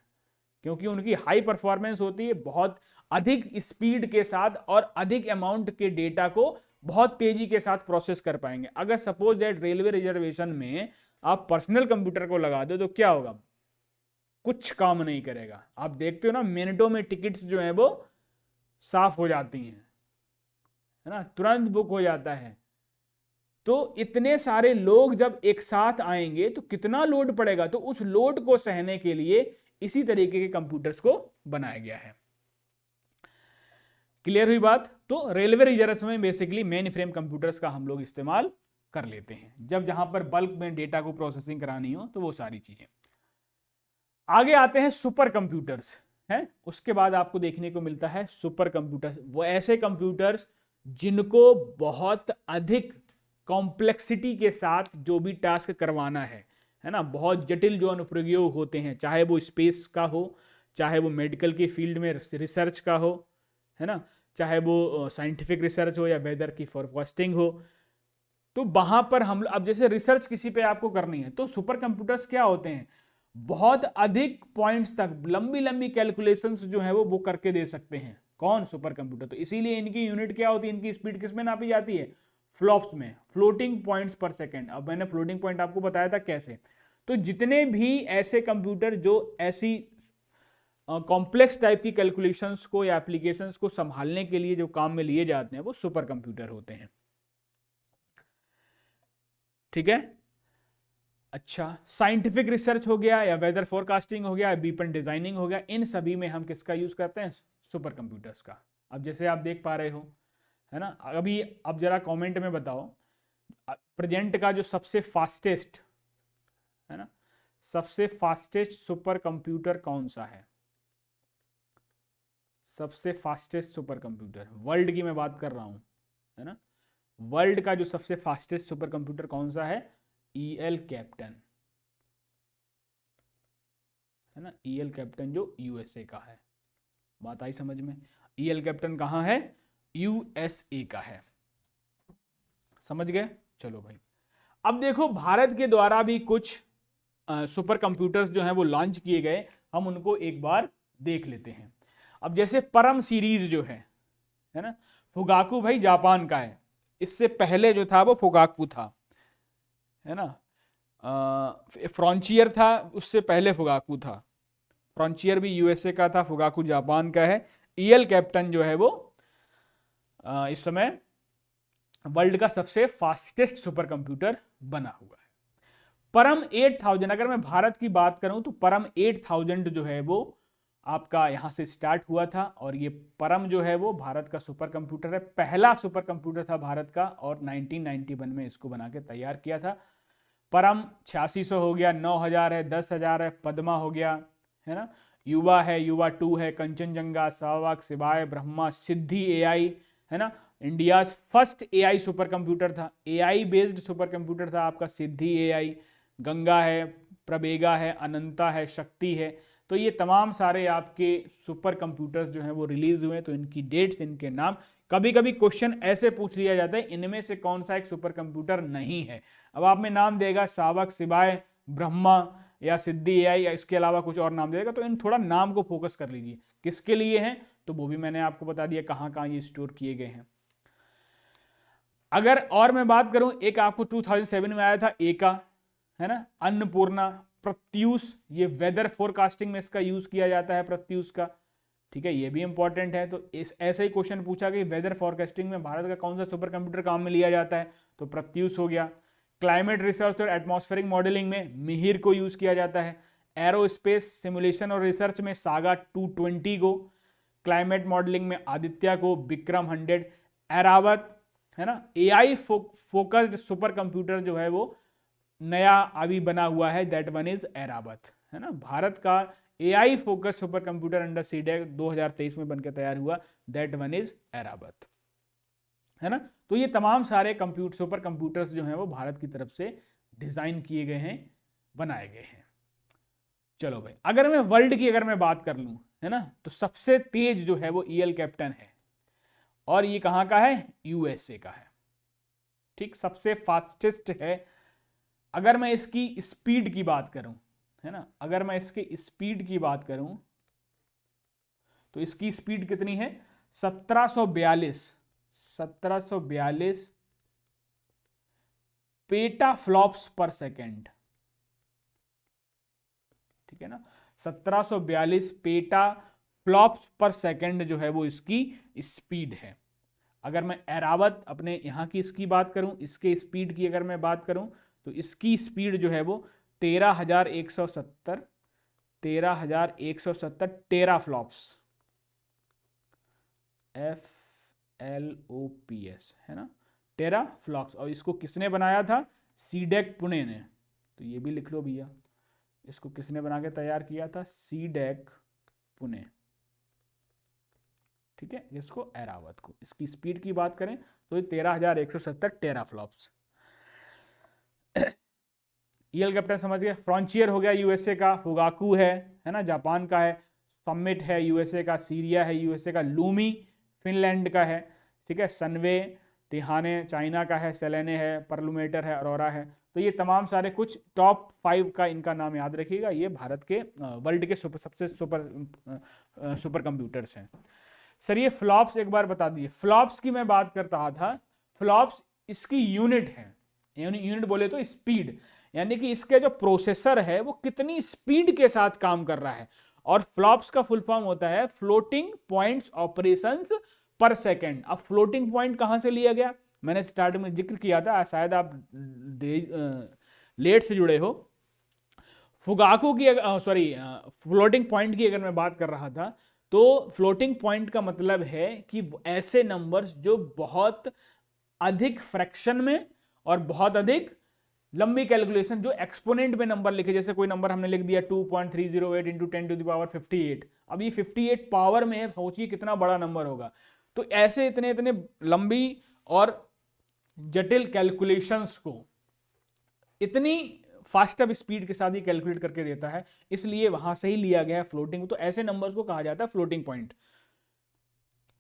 क्योंकि उनकी हाई परफॉर्मेंस होती है, बहुत अधिक स्पीड के साथ और अधिक अमाउंट के डेटा को बहुत तेजी के साथ प्रोसेस कर पाएंगे। अगर सपोज दैट रेलवे रिजर्वेशन में आप पर्सनल कंप्यूटर को लगा दो, तो क्या होगा, कुछ काम नहीं करेगा। आप देखते हो ना, मिनटों में टिकट्स जो है वो साफ हो जाती हैं, है ना, तुरंत बुक हो जाता है। तो इतने सारे लोग जब एक साथ आएंगे तो कितना लोड पड़ेगा, तो उस लोड को सहने के लिए इसी तरीके के कंप्यूटर्स को बनाया गया है। क्लियर हुई बात? तो रेलवे रिजर्वेशन में बेसिकली मेन फ्रेम कंप्यूटर्स का हम लोग इस्तेमाल कर लेते हैं, जब जहां पर बल्क में डेटा को प्रोसेसिंग करानी हो, तो वो सारी चीजें। आगे आते हैं सुपर कंप्यूटर्स, हैं, उसके बाद आपको देखने को मिलता है सुपर कंप्यूटर्स, वो ऐसे कंप्यूटर्स जिनको बहुत अधिक कॉम्प्लेक्सिटी के साथ जो भी टास्क करवाना है ना, बहुत जटिल जो अनुप्रयोग होते हैं, चाहे वो स्पेस का हो, चाहे वो मेडिकल की फील्ड में रिसर्च का हो, है ना, चाहे वो साइंटिफिक रिसर्च हो या वेदर की फॉरकास्टिंग हो, तो वहां पर हम अब जैसे रिसर्च किसी पे आपको करनी है, तो सुपर कंप्यूटर्स क्या होते हैं, बहुत अधिक पॉइंट्स तक लंबी लंबी कैलकुलेशंस जो है वो करके दे सकते हैं। कौन? Super computer. तो इसीलिए इनकी यूनिट क्या होती है, इनकी स्पीड किस में नापी जाती है, फ्लॉप्स में, फ्लोटिंग पॉइंट्स पर सेकेंड। अब मैंने फ्लोटिंग पॉइंट आपको बताया था कैसे। तो जितने भी ऐसे कंप्यूटर जो ऐसी कॉम्प्लेक्स टाइप की कैलकुलेशंस को या एप्लीकेशंस को संभालने के लिए जो काम में लिए जाते हैं, वो सुपर कंप्यूटर होते हैं, ठीक है। अच्छा, साइंटिफिक रिसर्च हो गया या वेदर फोरकास्टिंग हो गया या बीपन डिजाइनिंग हो गया, इन सभी में हम किसका यूज करते हैं, सुपर कंप्यूटर्स का। अब जैसे आप देख पा रहे हो, है ना, अभी अब जरा कमेंट में बताओ, प्रेजेंट का जो सबसे फास्टेस्ट, है ना, सबसे फास्टेस्ट सुपर कंप्यूटर कौन सा है, सबसे फास्टेस्ट सुपर कंप्यूटर वर्ल्ड की मैं बात कर रहा हूं, है ना, वर्ल्ड का जो सबसे फास्टेस्ट सुपर कंप्यूटर कौन सा है, ईएल कैप्टन, है ना, ईएल कैप्टन जो यूएसए का है। बात आई समझ में? ईएल कैप्टन कहां है, यूएसए का है, समझ गए? चलो भाई, अब देखो भारत के द्वारा भी कुछ सुपर कंप्यूटर्स जो हैं वो लॉन्च किए गए, हम उनको एक बार देख लेते हैं। अब जैसे परम सीरीज जो है ना, फुगाकू भाई जापान का है, इससे पहले जो था वो फुगाकू था, है ना। फ्रॉन्टियर था, उससे पहले फुगाकू था। फ्रॉन्टियर भी यूएसए का था, फुगाकू जापान का है। ईएल कैप्टन जो है वो इस समय वर्ल्ड का सबसे फास्टेस्ट सुपर कंप्यूटर बना हुआ है। परम 8000, अगर मैं भारत की बात करूं तो परम 8000 जो है वो आपका यहां से स्टार्ट हुआ था, और ये परम जो है वो भारत का सुपर कंप्यूटर है, पहला सुपर कंप्यूटर था भारत का, और 1991 में इसको बना के तैयार किया था। परम 8600 हो गया, 9000 है, 10,000 है, पद्मा हो गया, है ना, युवा है, युवा 2 है, कंचनजंगा, सावाक, शिवाय, ब्रह्मा, सिद्धि एआई, है ना, India first AI super computer था, एआई बेस्ड सुपर कंप्यूटर था आपका सिद्धि एआई, गंगा है, प्रबेगा है, अनंता है, शक्ति है। तो ये तमाम सारे आपके सुपर कंप्यूटर्स जो हैं वो रिलीज हुए, तो इनकी डेट्स, इनके नाम। कभी कभी क्वेश्चन ऐसे पूछ लिया जाता है, इनमें से कौन सा एक सुपर कंप्यूटर नहीं है। अब आप में नाम देगा सावक, शिवाय, ब्रह्मा या सिद्धि एआई, या इसके अलावा कुछ और नाम देगा, तो इन थोड़ा नाम को फोकस कर लीजिए किसके लिए हैं, तो वो भी मैंने आपको बता दिया कहाँ कहाँ ये स्टोर किए गए हैं। अगर और मैं बात करूं, एक आपको 2007 में आया था एका, है ना, अन्नपूर्णा, प्रत्यूष, ये वेदर फोरकास्टिंग में इसका यूज किया जाता है, प्रत्यूष का, ठीक है, ये भी इंपॉर्टेंट है। तो इस ऐसे ही क्वेश्चन पूछा कि वेदर फोरकास्टिंग में भारत का कौन सा सुपर कंप्यूटर काम में लिया जाता है, तो प्रत्यूष हो गया। क्लाइमेट रिसर्च और एटमॉस्फेरिक मॉडलिंग में मिहिर को यूज किया जाता है। एरोस्पेस सिमुलेशन और रिसर्च में सागा 220 को, क्लाइमेट मॉडलिंग में आदित्य को, विक्रम 100, एरावत, है ना, एआई फोकस्ड सुपर कंप्यूटर जो है वो नया अभी बना हुआ है, दैट वन इज एरावत, है ना, भारत का AI focus super computer under CDAC 2023 में बनकर तैयार हुआ, दैट वन इज एरावत, है ना। तो ये तमाम सारे सुपर कंप्यूटर्स जो हैं वो भारत की तरफ से डिजाइन किए गए हैं, बनाए गए हैं। चलो भाई, अगर मैं वर्ल्ड की अगर मैं बात कर लूं, है ना, तो सबसे तेज जो है वो ईएल कैप्टन है, और ये कहां का है, यूएसए का है, ठीक, सबसे फास्टेस्ट है। अगर मैं इसकी स्पीड की बात करूं, है ना, अगर मैं इसके स्पीड की बात करूं तो इसकी स्पीड कितनी है, 1742 पेटा फ्लॉप्स पर सेकेंड, ठीक है ना, 1742 पेटा फ्लॉप्स पर सेकेंड जो है वो इसकी स्पीड है। अगर मैं एरावत अपने यहाँ की इसकी बात करूं, इसके स्पीड की अगर मैं बात करूं, तो इसकी स्पीड जो है वो 13,170 टेरा फ्लॉप्स, FLOPS, है ना, टेरा फ्लॉप्स। और इसको किसने बनाया था, सीडेक पुणे ने, तो ये भी लिख लो भैया, इसको किसने बना के तैयार किया था, सीडेक पुणे, ठीक है, इसको एरावत को। इसकी स्पीड की बात करें तो ये 13,170 टेरा फ्लॉप्स। ईएल कैप्टन समझ गए। फ्रॉन्टियर हो गया यूएसए का, फुगाकू है ना, जापान का है, समिट है यूएसए का, सीरिया है यूएसए का, लूमी फिनलैंड का है, ठीक है, सनवे तिहाने चाइना का है, सेलेने है, परलुमेटर है, अरोरा है। तो ये तमाम सारे कुछ टॉप 5 का इनका नाम याद रखिएगा, ये भारत के वर्ल्ड के सबसे सुपर कंप्यूटर्स हैं। सर ये फ्लॉप्स एक बार बता दिए, फ्लॉप्स की मैं बात कर रहा था, फ्लॉप्स इसकी यूनिट है, यूनिट बोले तो स्पीड, यानी कि इसके जो प्रोसेसर है वो कितनी स्पीड के साथ काम कर रहा है। और फ्लॉप्स का फुल फॉर्म होता है फ्लोटिंग पॉइंट्स ऑपरेशंस पर सेकेंड। अब फ्लोटिंग पॉइंट कहां से लिया गया, मैंने स्टार्ट में जिक्र किया था, शायद आप लेट से जुड़े हो। फुगाकू की फ्लोटिंग पॉइंट की अगर मैं बात कर रहा था, तो फ्लोटिंग पॉइंट का मतलब है कि ऐसे नंबर्स जो बहुत अधिक फ्रैक्शन में और बहुत अधिक लंबी कैलकुलेशन, जो एक्सपोनेंट में नंबर लिखे, जैसे कोई नंबर हमने लिख दिया 2.308 इंटू 10⁻58, अब ये 58 पावर में है, सोचिए कितना बड़ा नंबर होगा। तो ऐसे इतने इतने लंबी और जटिल कैलकुलेशंस को इतनी फास्ट अप स्पीड के साथ ही कैलकुलेट करके देता है, इसलिए वहां से ही लिया गया है फ्लोटिंग। तो ऐसे नंबर्स को कहा जाता है फ्लोटिंग पॉइंट,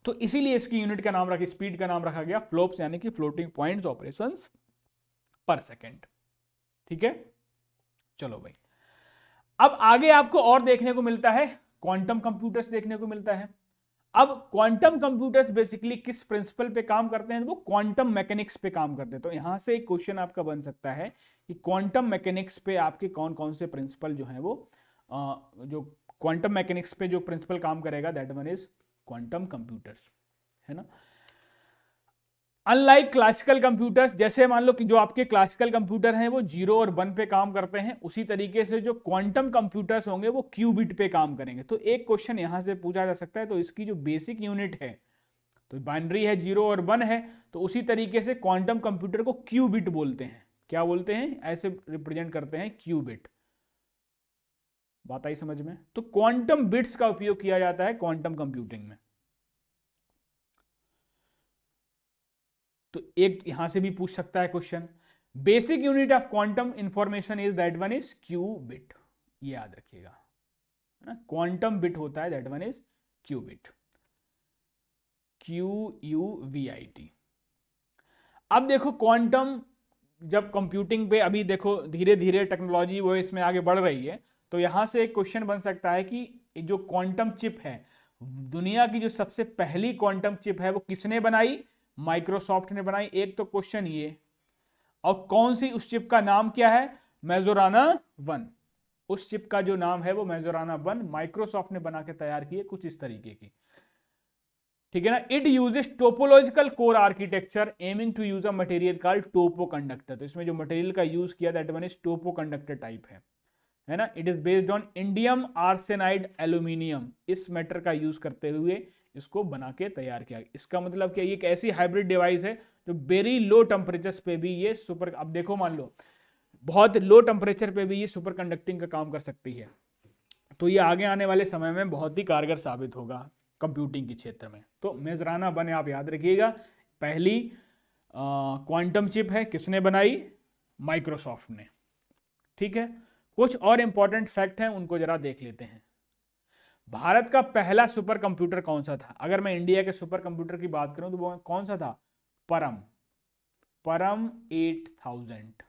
तो इसीलिए इसकी यूनिट का नाम रखा, स्पीड का नाम रखा गया फ्लोप्स, यानी कि फ्लोटिंग पॉइंट्स ऑपरेशंस पर सेकेंड, ठीक है। चलो भाई, अब आगे आपको और देखने को मिलता है, क्वांटम कंप्यूटर्स देखने को मिलता है। अब क्वांटम कंप्यूटर्स बेसिकली किस प्रिंसिपल पे काम करते हैं? वो क्वांटम मैकेनिक्स पे काम करते हैं। तो यहां से एक क्वेश्चन आपका बन सकता है कि क्वांटम मैकेनिक्स पे आपके कौन कौन से प्रिंसिपल जो है वो जो क्वांटम मैकेनिक्स पे जो प्रिंसिपल काम करेगा, that one is quantum computers, है ना। अनलाइक क्लासिकल कंप्यूटर्स, जैसे मान लो कि जो आपके क्लासिकल कंप्यूटर हैं वो 0 और 1 पे काम करते हैं, उसी तरीके से जो क्वांटम कंप्यूटर्स होंगे वो क्यूबिट पे काम करेंगे। तो एक क्वेश्चन यहां से पूछा जा सकता है, तो इसकी जो बेसिक यूनिट है तो बाइनरी है, 0 और 1 है, तो उसी तरीके से क्वांटम कंप्यूटर को क्यूबिट बोलते हैं। क्या बोलते हैं? ऐसे रिप्रेजेंट करते हैं, क्यूबिट। बात आई समझ में? तो क्वांटम बिट्स का उपयोग किया जाता है क्वांटम कंप्यूटिंग में। तो एक यहां से भी पूछ सकता है question, basic unit of quantum information is that one is qubit, ये याद रखिएगा, क्वांटम बिट होता है that one is qubit, QUVIT। अब देखो क्वांटम जब कंप्यूटिंग पे अभी देखो धीरे धीरे टेक्नोलॉजी वो इसमें आगे बढ़ रही है, तो यहां से एक क्वेश्चन बन सकता है कि जो क्वांटम चिप है, दुनिया की जो सबसे पहली क्वांटम चिप है वो किसने बनाई? माइक्रोसॉफ्ट ने बनाई। एक तो क्वेश्चन ये, और कौन सी उस चिप का नाम क्या है? मेजोराना 1। उस चिप का जो नाम है वो मेजोराना 1 माइक्रोसॉफ्ट ने बना के तैयार की है, कुछ इस तरीके की, ठीक है ना। It uses topological core architecture aiming to use a material called topoconductor. तो इसमें जो मटेरियल का यूज किया that one is topoconductor type है ना। It is based on indium arsenide aluminium, इस मेटर का यूज करते हुए इसको बना के तैयार किया। इसका मतलब क्या, ये एक ऐसी हाइब्रिड डिवाइस है जो वेरी लो टेम्परेचर पे भी ये सुपर, अब देखो मान लो बहुत लो टेम्परेचर पे भी ये सुपर कंडक्टिंग का काम कर सकती है। तो ये आगे आने वाले समय में बहुत ही कारगर साबित होगा कंप्यूटिंग के क्षेत्र में। तो मेजराना 1 आप याद रखिएगा, पहली क्वांटम चिप है, किसने बनाई? माइक्रोसॉफ्ट ने, ठीक है। कुछ और इंपॉर्टेंट फैक्ट हैं, उनको जरा देख लेते हैं। भारत का पहला सुपर कंप्यूटर कौन सा था? अगर मैं इंडिया के सुपर कंप्यूटर की बात करूं तो वो कौन सा था? परम 8000,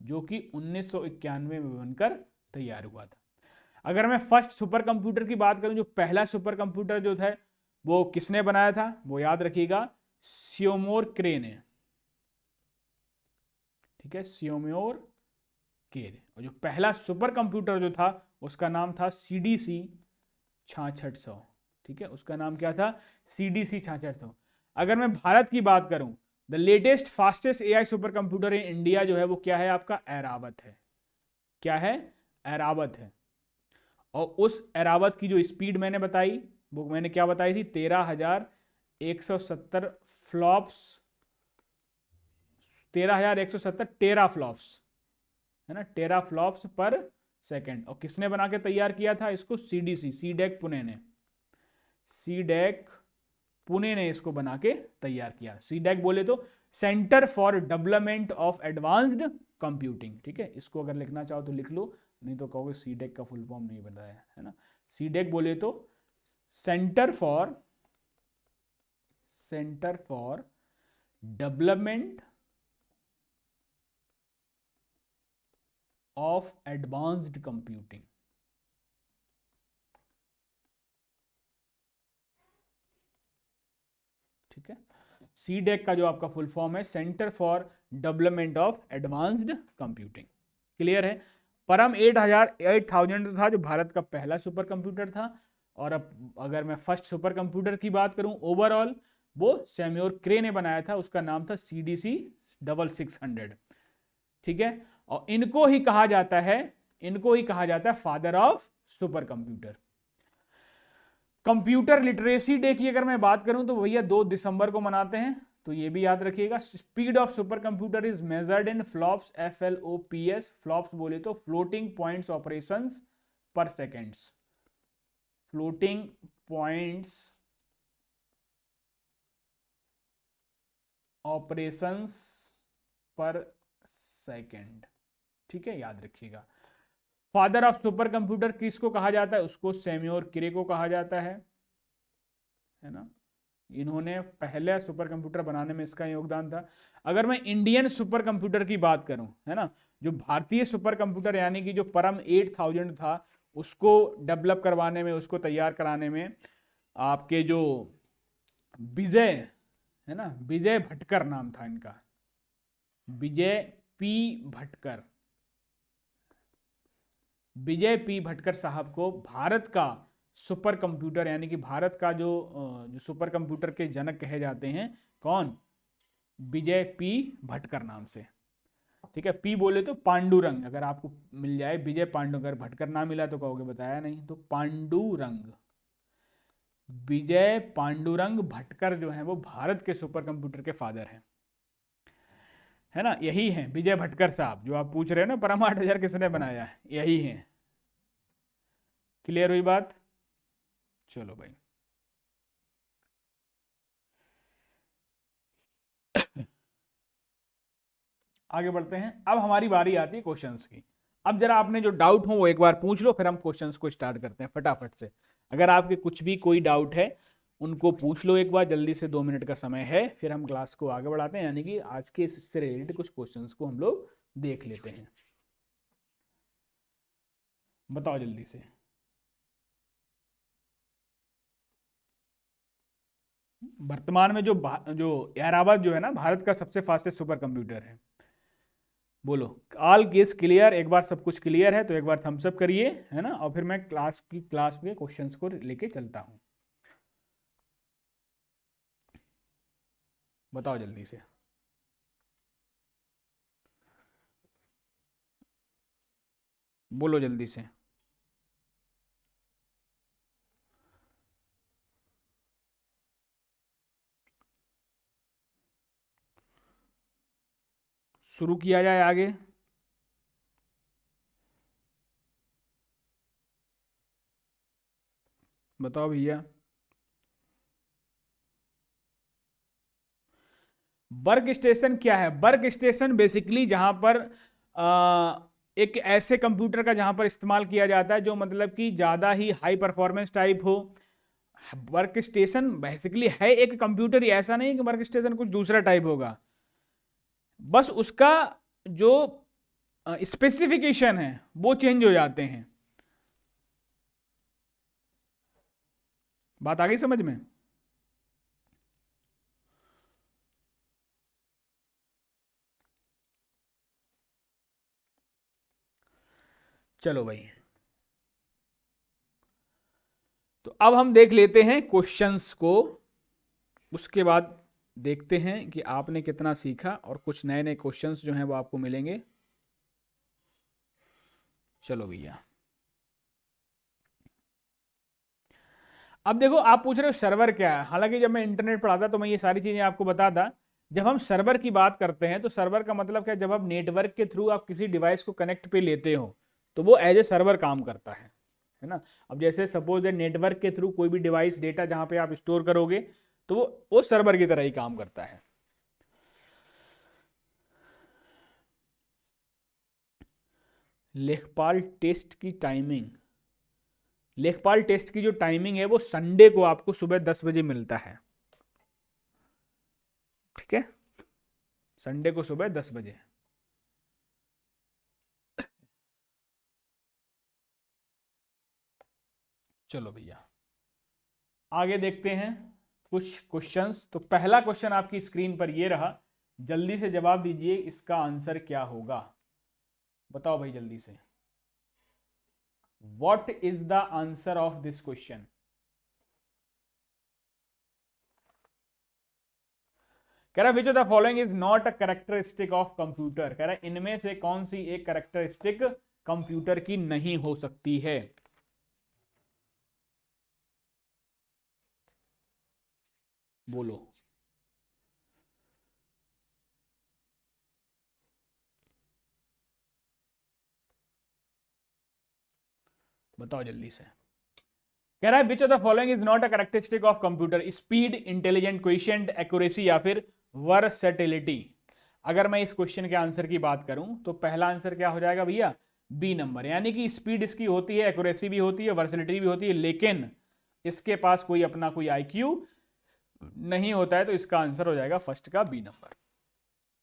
जो कि 1991 में बनकर तैयार हुआ था। अगर मैं फर्स्ट सुपर कंप्यूटर की बात करूं, जो पहला सुपर कंप्यूटर जो था वो किसने बनाया था? वो याद रखिएगा, स्योमोर क्रे ने, ठीक है, स्योमोर क्रे। और जो पहला सुपर कंप्यूटर जो था उसका नाम था CDC 6600, ठीक है, उसका नाम क्या था? CDC 6600। अगर मैं भारत की बात करूं, the latest fastest AI super computer in India जो है वो क्या है आपका? ऐरावत है। क्या है? ऐरावत है। और उस ऐरावत की जो स्पीड मैंने बताई वो मैंने क्या बताई थी? 13,170 फ्लॉप्स, 13,170 टेरा फ्लॉप्स, है ना, टेरा फ्लॉप्स पर सेकेंड। और किसने बना के तैयार किया था इसको? CDC, सीडेक पुणे ने, सीडेक पुणे ने इसको बना के तैयार किया। सीडेक बोले तो centre for development of advanced computing, ठीक है। इसको अगर लिखना चाहो तो लिख लो, नहीं तो कहोगे सीडेक का फुल फॉर्म नहीं बताया, है ना। सीडेक बोले तो centre for development of advanced computing, ठीक है। सीडेक का जो आपका फुल फॉर्म है centre for development of advanced computing. Clear है? परम 8000 था जो भारत का पहला सुपर कंप्यूटर था। और अब अगर मैं फर्स्ट सुपर कंप्यूटर की बात करूं ओवरऑल, वो सैम्योर क्रे ने बनाया था, उसका नाम था CDC 6600, ठीक है। और इनको ही कहा जाता है father of super computer. Computer literacy day की अगर मैं बात करूं तो भैया 2 दिसंबर को मनाते हैं, तो ये भी याद रखिएगा। Speed of super computer is measured in flops, FLOPS। Flops बोले तो फ्लोटिंग पॉइंट्स ऑपरेशंस पर सेकेंड्स, फ्लोटिंग पॉइंट्स ऑपरेशंस पर सेकेंड, ठीक है, याद रखिएगा। फादर ऑफ सुपर कंप्यूटर किसको कहा जाता है? उसको सैम्योर क्रे को कहा जाता है ना। इन्होंने पहले सुपर कंप्यूटर बनाने में इसका योगदान था। अगर मैं इंडियन सुपर कंप्यूटर की बात करूं, है ना, जो भारतीय सुपर कंप्यूटर यानी कि जो परम 8000 था, उसको डेवलप करवाने में, उसको तैयार कराने में आपके जो विजय है ना, विजय भटकर नाम था इनका, विजय पी भटकर, विजय पी भटकर साहब को भारत का सुपर कंप्यूटर यानी कि भारत का जो सुपर कंप्यूटर के जनक कहे जाते हैं, कौन, विजय पी भटकर नाम से। ठीक है, पी बोले तो पांडुरंग, अगर आपको मिल जाए विजय पांडु, अगर भटकर ना मिला तो कहोगे बताया नहीं, तो पांडुरंग, विजय पांडुरंग भटकर जो है वो भारत के सुपर कंप्यूटर के फादर हैं, है ना, यही हैं विजय भटकर साहब जो आप पूछ रहे हो ना, परम 8000 किसने बनाया है, यही हैं। क्लियर हुई बात? चलो भाई आगे बढ़ते हैं। अब हमारी बारी आती है क्वेश्चंस की। अब जरा आपने जो डाउट हो वो एक बार पूछ लो, फिर हम क्वेश्चंस को स्टार्ट करते हैं फटाफट से। अगर आपके कुछ भी कोई डाउट है उनको पूछ लो एक बार जल्दी से, 2 मिनट का समय है, फिर हम क्लास को आगे बढ़ाते हैं, यानी कि आज के इससे रिलेटेड कुछ क्वेश्चंस को हम लोग देख लेते हैं। बताओ जल्दी से। वर्तमान में जो एराबाद जो है ना, भारत का सबसे फास्टेस्ट सुपर कंप्यूटर है। बोलो ऑल केस क्लियर, एक बार सब कुछ क्लियर है तो एक बार थम्स अप करिए, है ना, और फिर मैं क्लास में क्वेश्चंस को लेके चलता हूं। बताओ जल्दी से। बोलो जल्दी से। शुरू किया जाए आगे। बताओ भैया। वर्क स्टेशन क्या है? वर्क स्टेशन बेसिकली जहां पर एक ऐसे कंप्यूटर का जहां पर इस्तेमाल किया जाता है जो मतलब कि ज्यादा ही हाई परफॉर्मेंस टाइप हो। वर्क स्टेशन बेसिकली है एक कंप्यूटर ही, ऐसा नहीं कि वर्क स्टेशन कुछ दूसरा टाइप होगा, बस उसका जो स्पेसिफिकेशन है वो चेंज हो जाते हैं। बात आ गई समझ में? चलो भाई, तो अब हम देख लेते हैं क्वेश्चंस को, उसके बाद देखते हैं कि आपने कितना सीखा, और कुछ नए नए क्वेश्चंस जो हैं वो आपको मिलेंगे। चलो भैया, अब देखो आप पूछ रहे हो सर्वर क्या है। हालांकि जब मैं इंटरनेट पढ़ाता तो मैं ये सारी चीजें आपको बताता। जब हम सर्वर की बात करते हैं तो सर्वर का मतलब क्या, जब आप नेटवर्क के थ्रू आप किसी डिवाइस को कनेक्ट पे लेते हो तो वो एज ए सर्वर काम करता है ना। अब जैसे सपोज नेटवर्क के थ्रू कोई भी डिवाइस डेटा जहां पे आप स्टोर करोगे तो वो सर्वर की तरह ही काम करता है। लेखपाल टेस्ट की टाइमिंग, लेखपाल टेस्ट की जो टाइमिंग है वो संडे को आपको सुबह 10 बजे मिलता है। ठीक है, संडे को सुबह 10 बजे। चलो भैया आगे देखते हैं कुछ क्वेश्चंस। तो पहला क्वेश्चन आपकी स्क्रीन पर ये रहा, जल्दी से जवाब दीजिए इसका आंसर क्या होगा। बताओ भाई जल्दी से, what is the answer of this question. कह रहा which of the following is not a characteristic of computer. कह रहा इनमें से कौन सी एक कैरेक्टरिस्टिक कंप्यूटर की नहीं हो सकती है। बोलो। बताओ जल्दी से। कह रहा है which of the following is not a characteristic of computer, speed, intelligent question, accuracy या फिर वर्सेटिलिटी। अगर मैं इस क्वेश्चन के आंसर की बात करूं तो पहला आंसर क्या हो जाएगा भैया, बी नंबर, यानी कि स्पीड इसकी होती है, एक्यूरेसी भी होती है, वर्सेटिलिटी भी होती है, लेकिन इसके पास कोई अपना कोई आईक्यू नहीं होता है, तो इसका आंसर हो जाएगा फर्स्ट का बी नंबर।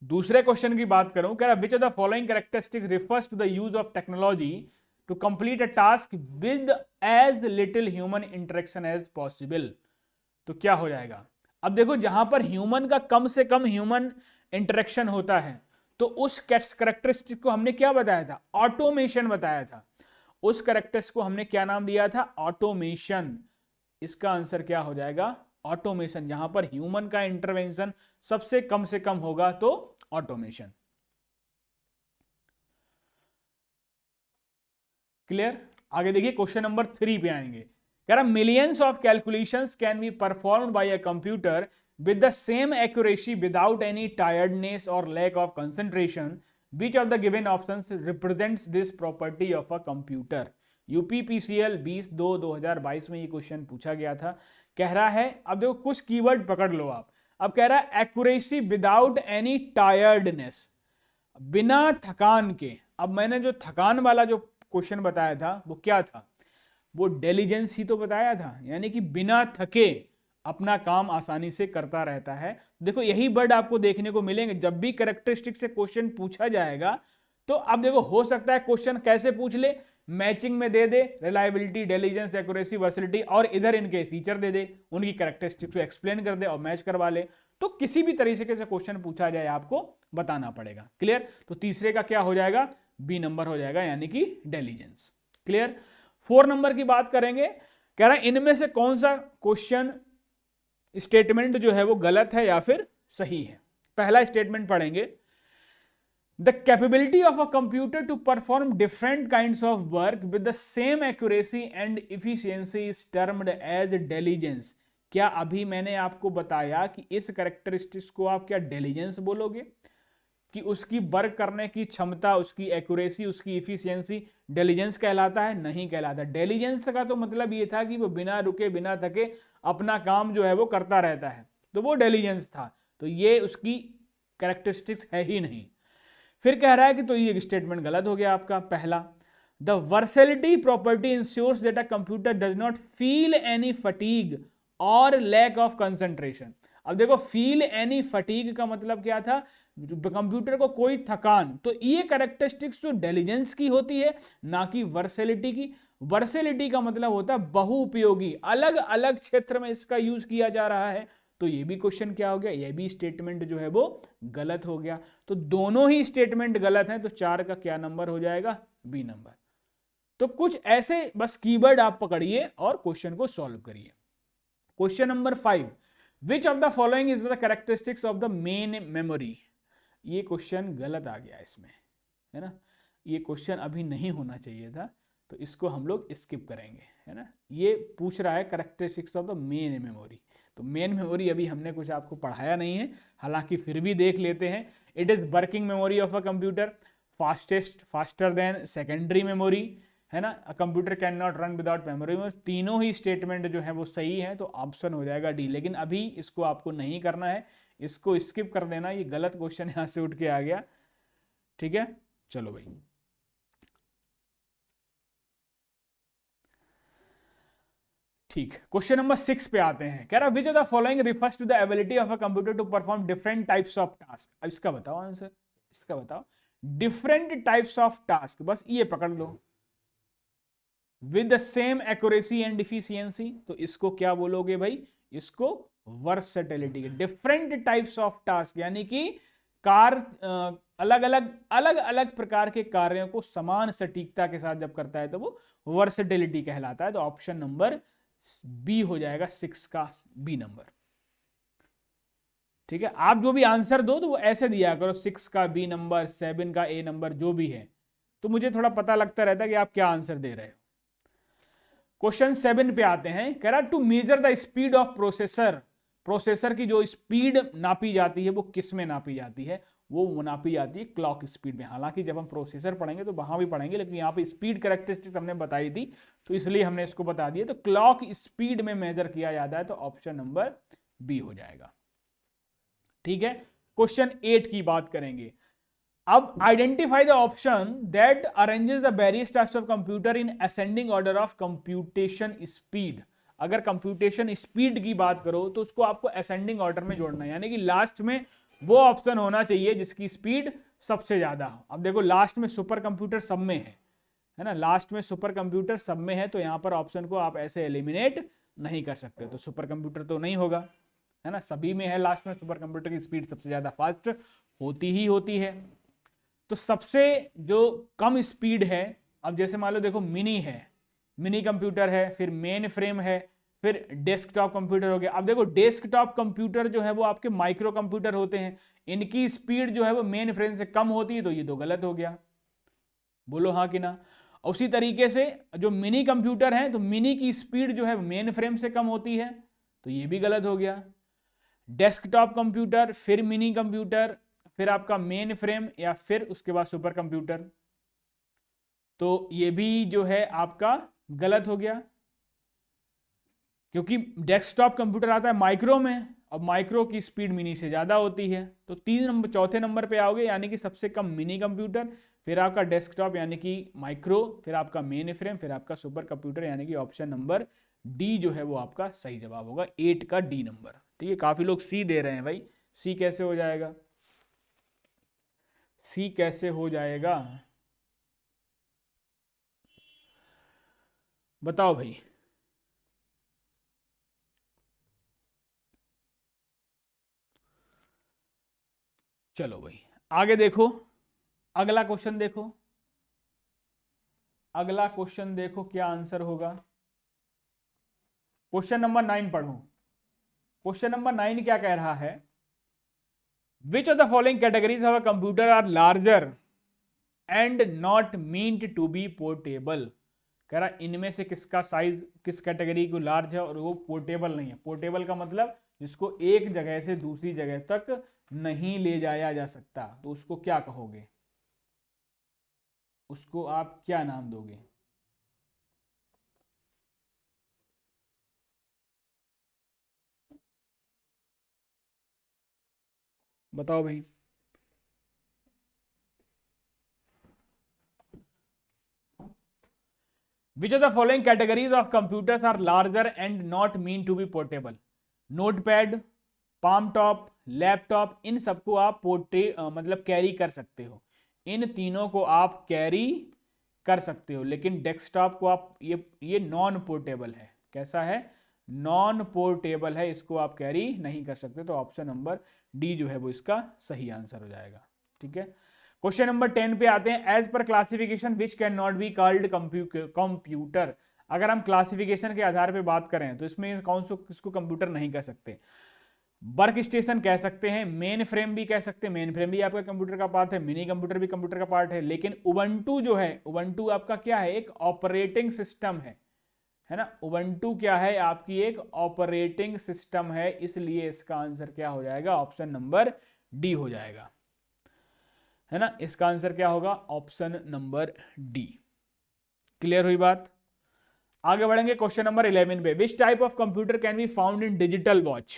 दूसरे क्वेश्चन की बात करूं, कह रहा which of the following characteristic refers to the use of technology to complete a task with as little human interaction as possible. तो क्या हो जाएगा? अब देखो जहां पर ह्यूमन का कम से कम ह्यूमन इंटरेक्शन होता है तो उस कैरेक्टरिस्टिक को हमने क्या बताया था? ऑटोमेशन बताया था। उस कैरेक्टर्स को हमने क्या नाम दिया था? ऑटोमेशन। इसका आंसर क्या हो जाएगा? ऑटोमेशन। जहां पर ह्यूमन का इंटरवेंशन सबसे कम से कम होगा तो ऑटोमेशन। क्लियर? आगे देखिए क्वेश्चन नंबर 3 पे आएंगे। कह रहा millions of calculations can be performed by a computer with the same accuracy without any tiredness or lack of concentration. Which of the given options represents this property of a computer? UPPCL 20/2/2022 में ये question पूछा गया था। कह रहा है, अब देखो कुछ कीवर्ड पकड़ लो आप। अब कह रहा है एक्यूरेसी विदाउट एनी टायर्डनेस, बिना थकान के। अब मैंने जो थकान वाला जो क्वेश्चन बताया था वो क्या था? वो डिलीजेंस ही तो बताया था, यानी कि बिना थके अपना काम आसानी से करता रहता है। देखो यही वर्ड आपको देखने को मिलेंगे जब भी कैरेक्टरिस्टिक से क्वेश्चन पूछा जाएगा। तो अब देखो हो सकता है क्वेश्चन कैसे पूछ ले, मैचिंग में दे दे रिलायबिलिटी, डिलीजेंस, एक्यूरेसी, वर्सिलिटी, और इधर इनके फीचर दे दे, उनकी कैरेक्टरिस्टिक्स को एक्सप्लेन कर दे और मैच करवा ले। तो किसी भी तरीके से क्वेश्चन पूछा जाए आपको बताना पड़ेगा। क्लियर? तो तीसरे का क्या हो जाएगा? बी नंबर हो जाएगा, यानी कि डिलीजेंस। क्लियर? 4 नंबर की बात करेंगे। कह रहा है इनमें से कौन सा क्वेश्चन स्टेटमेंट जो है वो गलत है या फिर सही है। पहला स्टेटमेंट पढ़ेंगे। The capability of a computer to perform different kinds of work with the same accuracy and efficiency is termed as diligence. क्या अभी मैंने आपको बताया कि इस कैरेक्टरिस्टिक्स को आप क्या डिलीजेंस बोलोगे? कि उसकी वर्क करने की क्षमता, उसकी एक्यूरेसी, उसकी इफिशियंसी डिलीजेंस कहलाता है? नहीं कहलाता। डिलीजेंस का तो मतलब ये था कि वो बिना रुके बिना थके अपना काम जो है वो करता रहता है, तो वो डिलीजेंस था। तो ये उसकी कैरेक्टरिस्टिक्स है ही नहीं। फिर कह रहा है कि तो ये स्टेटमेंट गलत हो गया आपका पहला। The versatility property ensures that a computer does not feel any fatigue और लैक ऑफ कंसंट्रेशन। अब देखो फील एनी फटीग का मतलब क्या था? कंप्यूटर को कोई थकान। तो ये कैरेक्टरिस्टिक्स तो डिलीजेंस की होती है, ना कि वर्सेलिटी की। वर्सेलिटी का मतलब होता है बहुउपयोगी, अलग अलग क्षेत्र में इसका यूज किया जा रहा है। तो ये भी क्वेश्चन क्या हो गया? ये भी स्टेटमेंट जो है वो गलत हो गया। तो दोनों ही स्टेटमेंट गलत हैं, तो 4 का क्या नंबर हो जाएगा? B number. तो कुछ ऐसे बस कीवर्ड आप पकड़िए और क्वेश्चन को सॉल्व करिए। Question number 5, which of the following is the characteristics of the main memory? ये क्वेश्चन गलत आ गया इसमें, है ना। ये क्वेश्चन अभी नहीं होना चाहिए था, तो इसको हम लोग स्किप करेंगे, है ना। ये पूछ रहा है characteristics of the main memory. तो मेन मेमोरी अभी हमने कुछ आपको पढ़ाया नहीं है, हालांकि फिर भी देख लेते हैं। It is working memory of a computer, faster than secondary memory, है ना। A computer can not run without memory. तीनों ही स्टेटमेंट जो है वो सही है, तो ऑप्शन हो जाएगा डी। लेकिन अभी इसको आपको नहीं करना है, इसको स्किप कर देना। ये गलत क्वेश्चन यहां से उठ के आ गया, ठीक है। चलो भाई, ठीक। क्वेश्चन नंबर 6 पे आते हैं। कह रहा which of the following refers to the ability of a computer to perform different types of task. अब इसका बताओ आंसर, इसका बताओ। डिफरेंट टाइप्स ऑफ टास्क, बस ये पकड़ लो। With the same accuracy and efficiency, तो इसको क्या बोलोगे भाई? इसको versatility. Different types of task यानी कि अलग अलग प्रकार के कार्यों को समान सटीकता के साथ जब करता है तो वो वर्सेटिलिटी कहलाता है। तो ऑप्शन नंबर बी हो जाएगा, 6 का बी नंबर, ठीक है। आप जो भी आंसर दो तो वो ऐसे दिया करो, 6 का बी नंबर, 7 का ए नंबर, जो भी है, तो मुझे थोड़ा पता लगता रहता है कि आप क्या आंसर दे रहे हो। क्वेश्चन 7 पे आते हैं। कह रहा to measure the speed of processor, processor की जो स्पीड नापी जाती है वो किस में नापी जाती है? वो नापी जाती है क्लॉक स्पीड में। हालांकि जब हम प्रोसेसर पढ़ेंगे तो वहां भी पढ़ेंगे, लेकिन यहाँ पे स्पीड कैरेक्टरिस्टिक्स हमने बताई थी, तो इसलिए हमने इसको बता दिया। तो क्लॉक स्पीड में मेजर किया जाता है, तो ऑप्शन नंबर बी हो जाएगा, ठीक है। क्वेश्चन 8 की बात करेंगे। अब identify the option that arranges the various types of computer in ascending order of computation speed. अगर कंप्यूटेशन स्पीड की बात करो तो उसको आपको असेंडिंग ऑर्डर में जोड़ना है, यानी कि लास्ट में वो ऑप्शन होना चाहिए जिसकी स्पीड सबसे ज्यादा हो। अब देखो लास्ट में सुपर कंप्यूटर सब में है ना, लास्ट में सुपर कंप्यूटर सब में है, तो यहां पर ऑप्शन को आप ऐसे एलिमिनेट नहीं कर सकते, तो सुपर कंप्यूटर तो नहीं होगा, है ना। सभी में है लास्ट में सुपर कंप्यूटर की स्पीड सबसे ज्यादा फास्ट होती ही होती है। तो सबसे जो कम स्पीड है, अब जैसे मान लो देखो मिनी है, मिनी कंप्यूटर है, फिर मेन फ्रेम है, फिर डेस्कटॉप कंप्यूटर हो गया। अब देखो डेस्कटॉप कंप्यूटर जो है वो आपके माइक्रो कंप्यूटर होते हैं, इनकी स्पीड जो है वो मेन फ्रेम से कम होती है, तो ये तो गलत हो गया, बोलो हाँ कि ना। उसी तरीके से जो मिनी कंप्यूटर है, तो मिनी की स्पीड जो है मेन फ्रेम से कम होती है, तो ये भी गलत हो गया। डेस्कटॉप कंप्यूटर, फिर मिनी कंप्यूटर, फिर आपका मेन फ्रेम, या फिर उसके बाद सुपर कंप्यूटर, तो ये भी जो है आपका गलत हो गया, क्योंकि डेस्कटॉप कंप्यूटर आता है माइक्रो में, अब माइक्रो की स्पीड मिनी से ज्यादा होती है। तो चौथे नंबर पे आओगे, यानी कि सबसे कम मिनी कंप्यूटर, फिर आपका डेस्कटॉप यानी कि माइक्रो, फिर आपका मेन फ्रेम, फिर आपका सुपर कंप्यूटर, यानी कि ऑप्शन नंबर डी जो है वो आपका सही जवाब होगा, 8 का डी नंबर। ठीक है, काफी लोग सी दे रहे हैं भाई, सी कैसे हो जाएगा, सी कैसे हो जाएगा, बताओ भाई। चलो भाई आगे देखो, अगला क्वेश्चन देखो, अगला क्वेश्चन देखो क्या आंसर होगा। क्वेश्चन नंबर 9 पढ़ो। क्वेश्चन नंबर 9 क्या कह रहा है, which of the following categories of a computer are larger and not meant to be portable. कह रहा इनमें से किसका साइज, किस कैटेगरी को लार्ज है और वो पोर्टेबल नहीं है। पोर्टेबल का मतलब जिसको एक जगह से दूसरी जगह तक नहीं ले जाया जा सकता, तो उसको क्या कहोगे, उसको आप क्या नाम दोगे। बताओ भाई। Which of the following categories of computers are larger and not mean to be portable? Notepad, palmtop, laptop, इन सबको आप मतलब कैरी कर सकते हो, इन तीनों को आप कैरी कर सकते हो, लेकिन डेस्कटॉप को आप ये नॉन पोर्टेबल है। कैसा है, नॉन पोर्टेबल है, इसको आप कैरी नहीं कर सकते, तो ऑप्शन नंबर डी जो है वो इसका सही आंसर हो जाएगा। ठीक है, क्वेश्चन नंबर 10 पे आते हैं। As per classification which can not be called computer. अगर हम क्लासिफिकेशन के आधार पे बात करें तो इसमें कौन सा किसको कंप्यूटर नहीं कह सकते। वर्क स्टेशन कह सकते हैं, मेन फ्रेम भी कह सकते हैं, मेन फ्रेम भी आपका कंप्यूटर का पार्ट है, मिनी कंप्यूटर भी कंप्यूटर का पार्ट है, लेकिन उबंटू जो है, उबंटू आपका क्या है, एक ऑपरेटिंग सिस्टम है ना। उबंटू क्या है, आपकी एक ऑपरेटिंग सिस्टम है, इसलिए इसका आंसर क्या हो जाएगा, ऑप्शन नंबर डी हो जाएगा, है ना। इसका आंसर क्या होगा, ऑप्शन नंबर डी। क्लियर हुई बात। आगे बढ़ेंगे क्वेश्चन नंबर 11 पे। विच type of computer can be found in digital watch.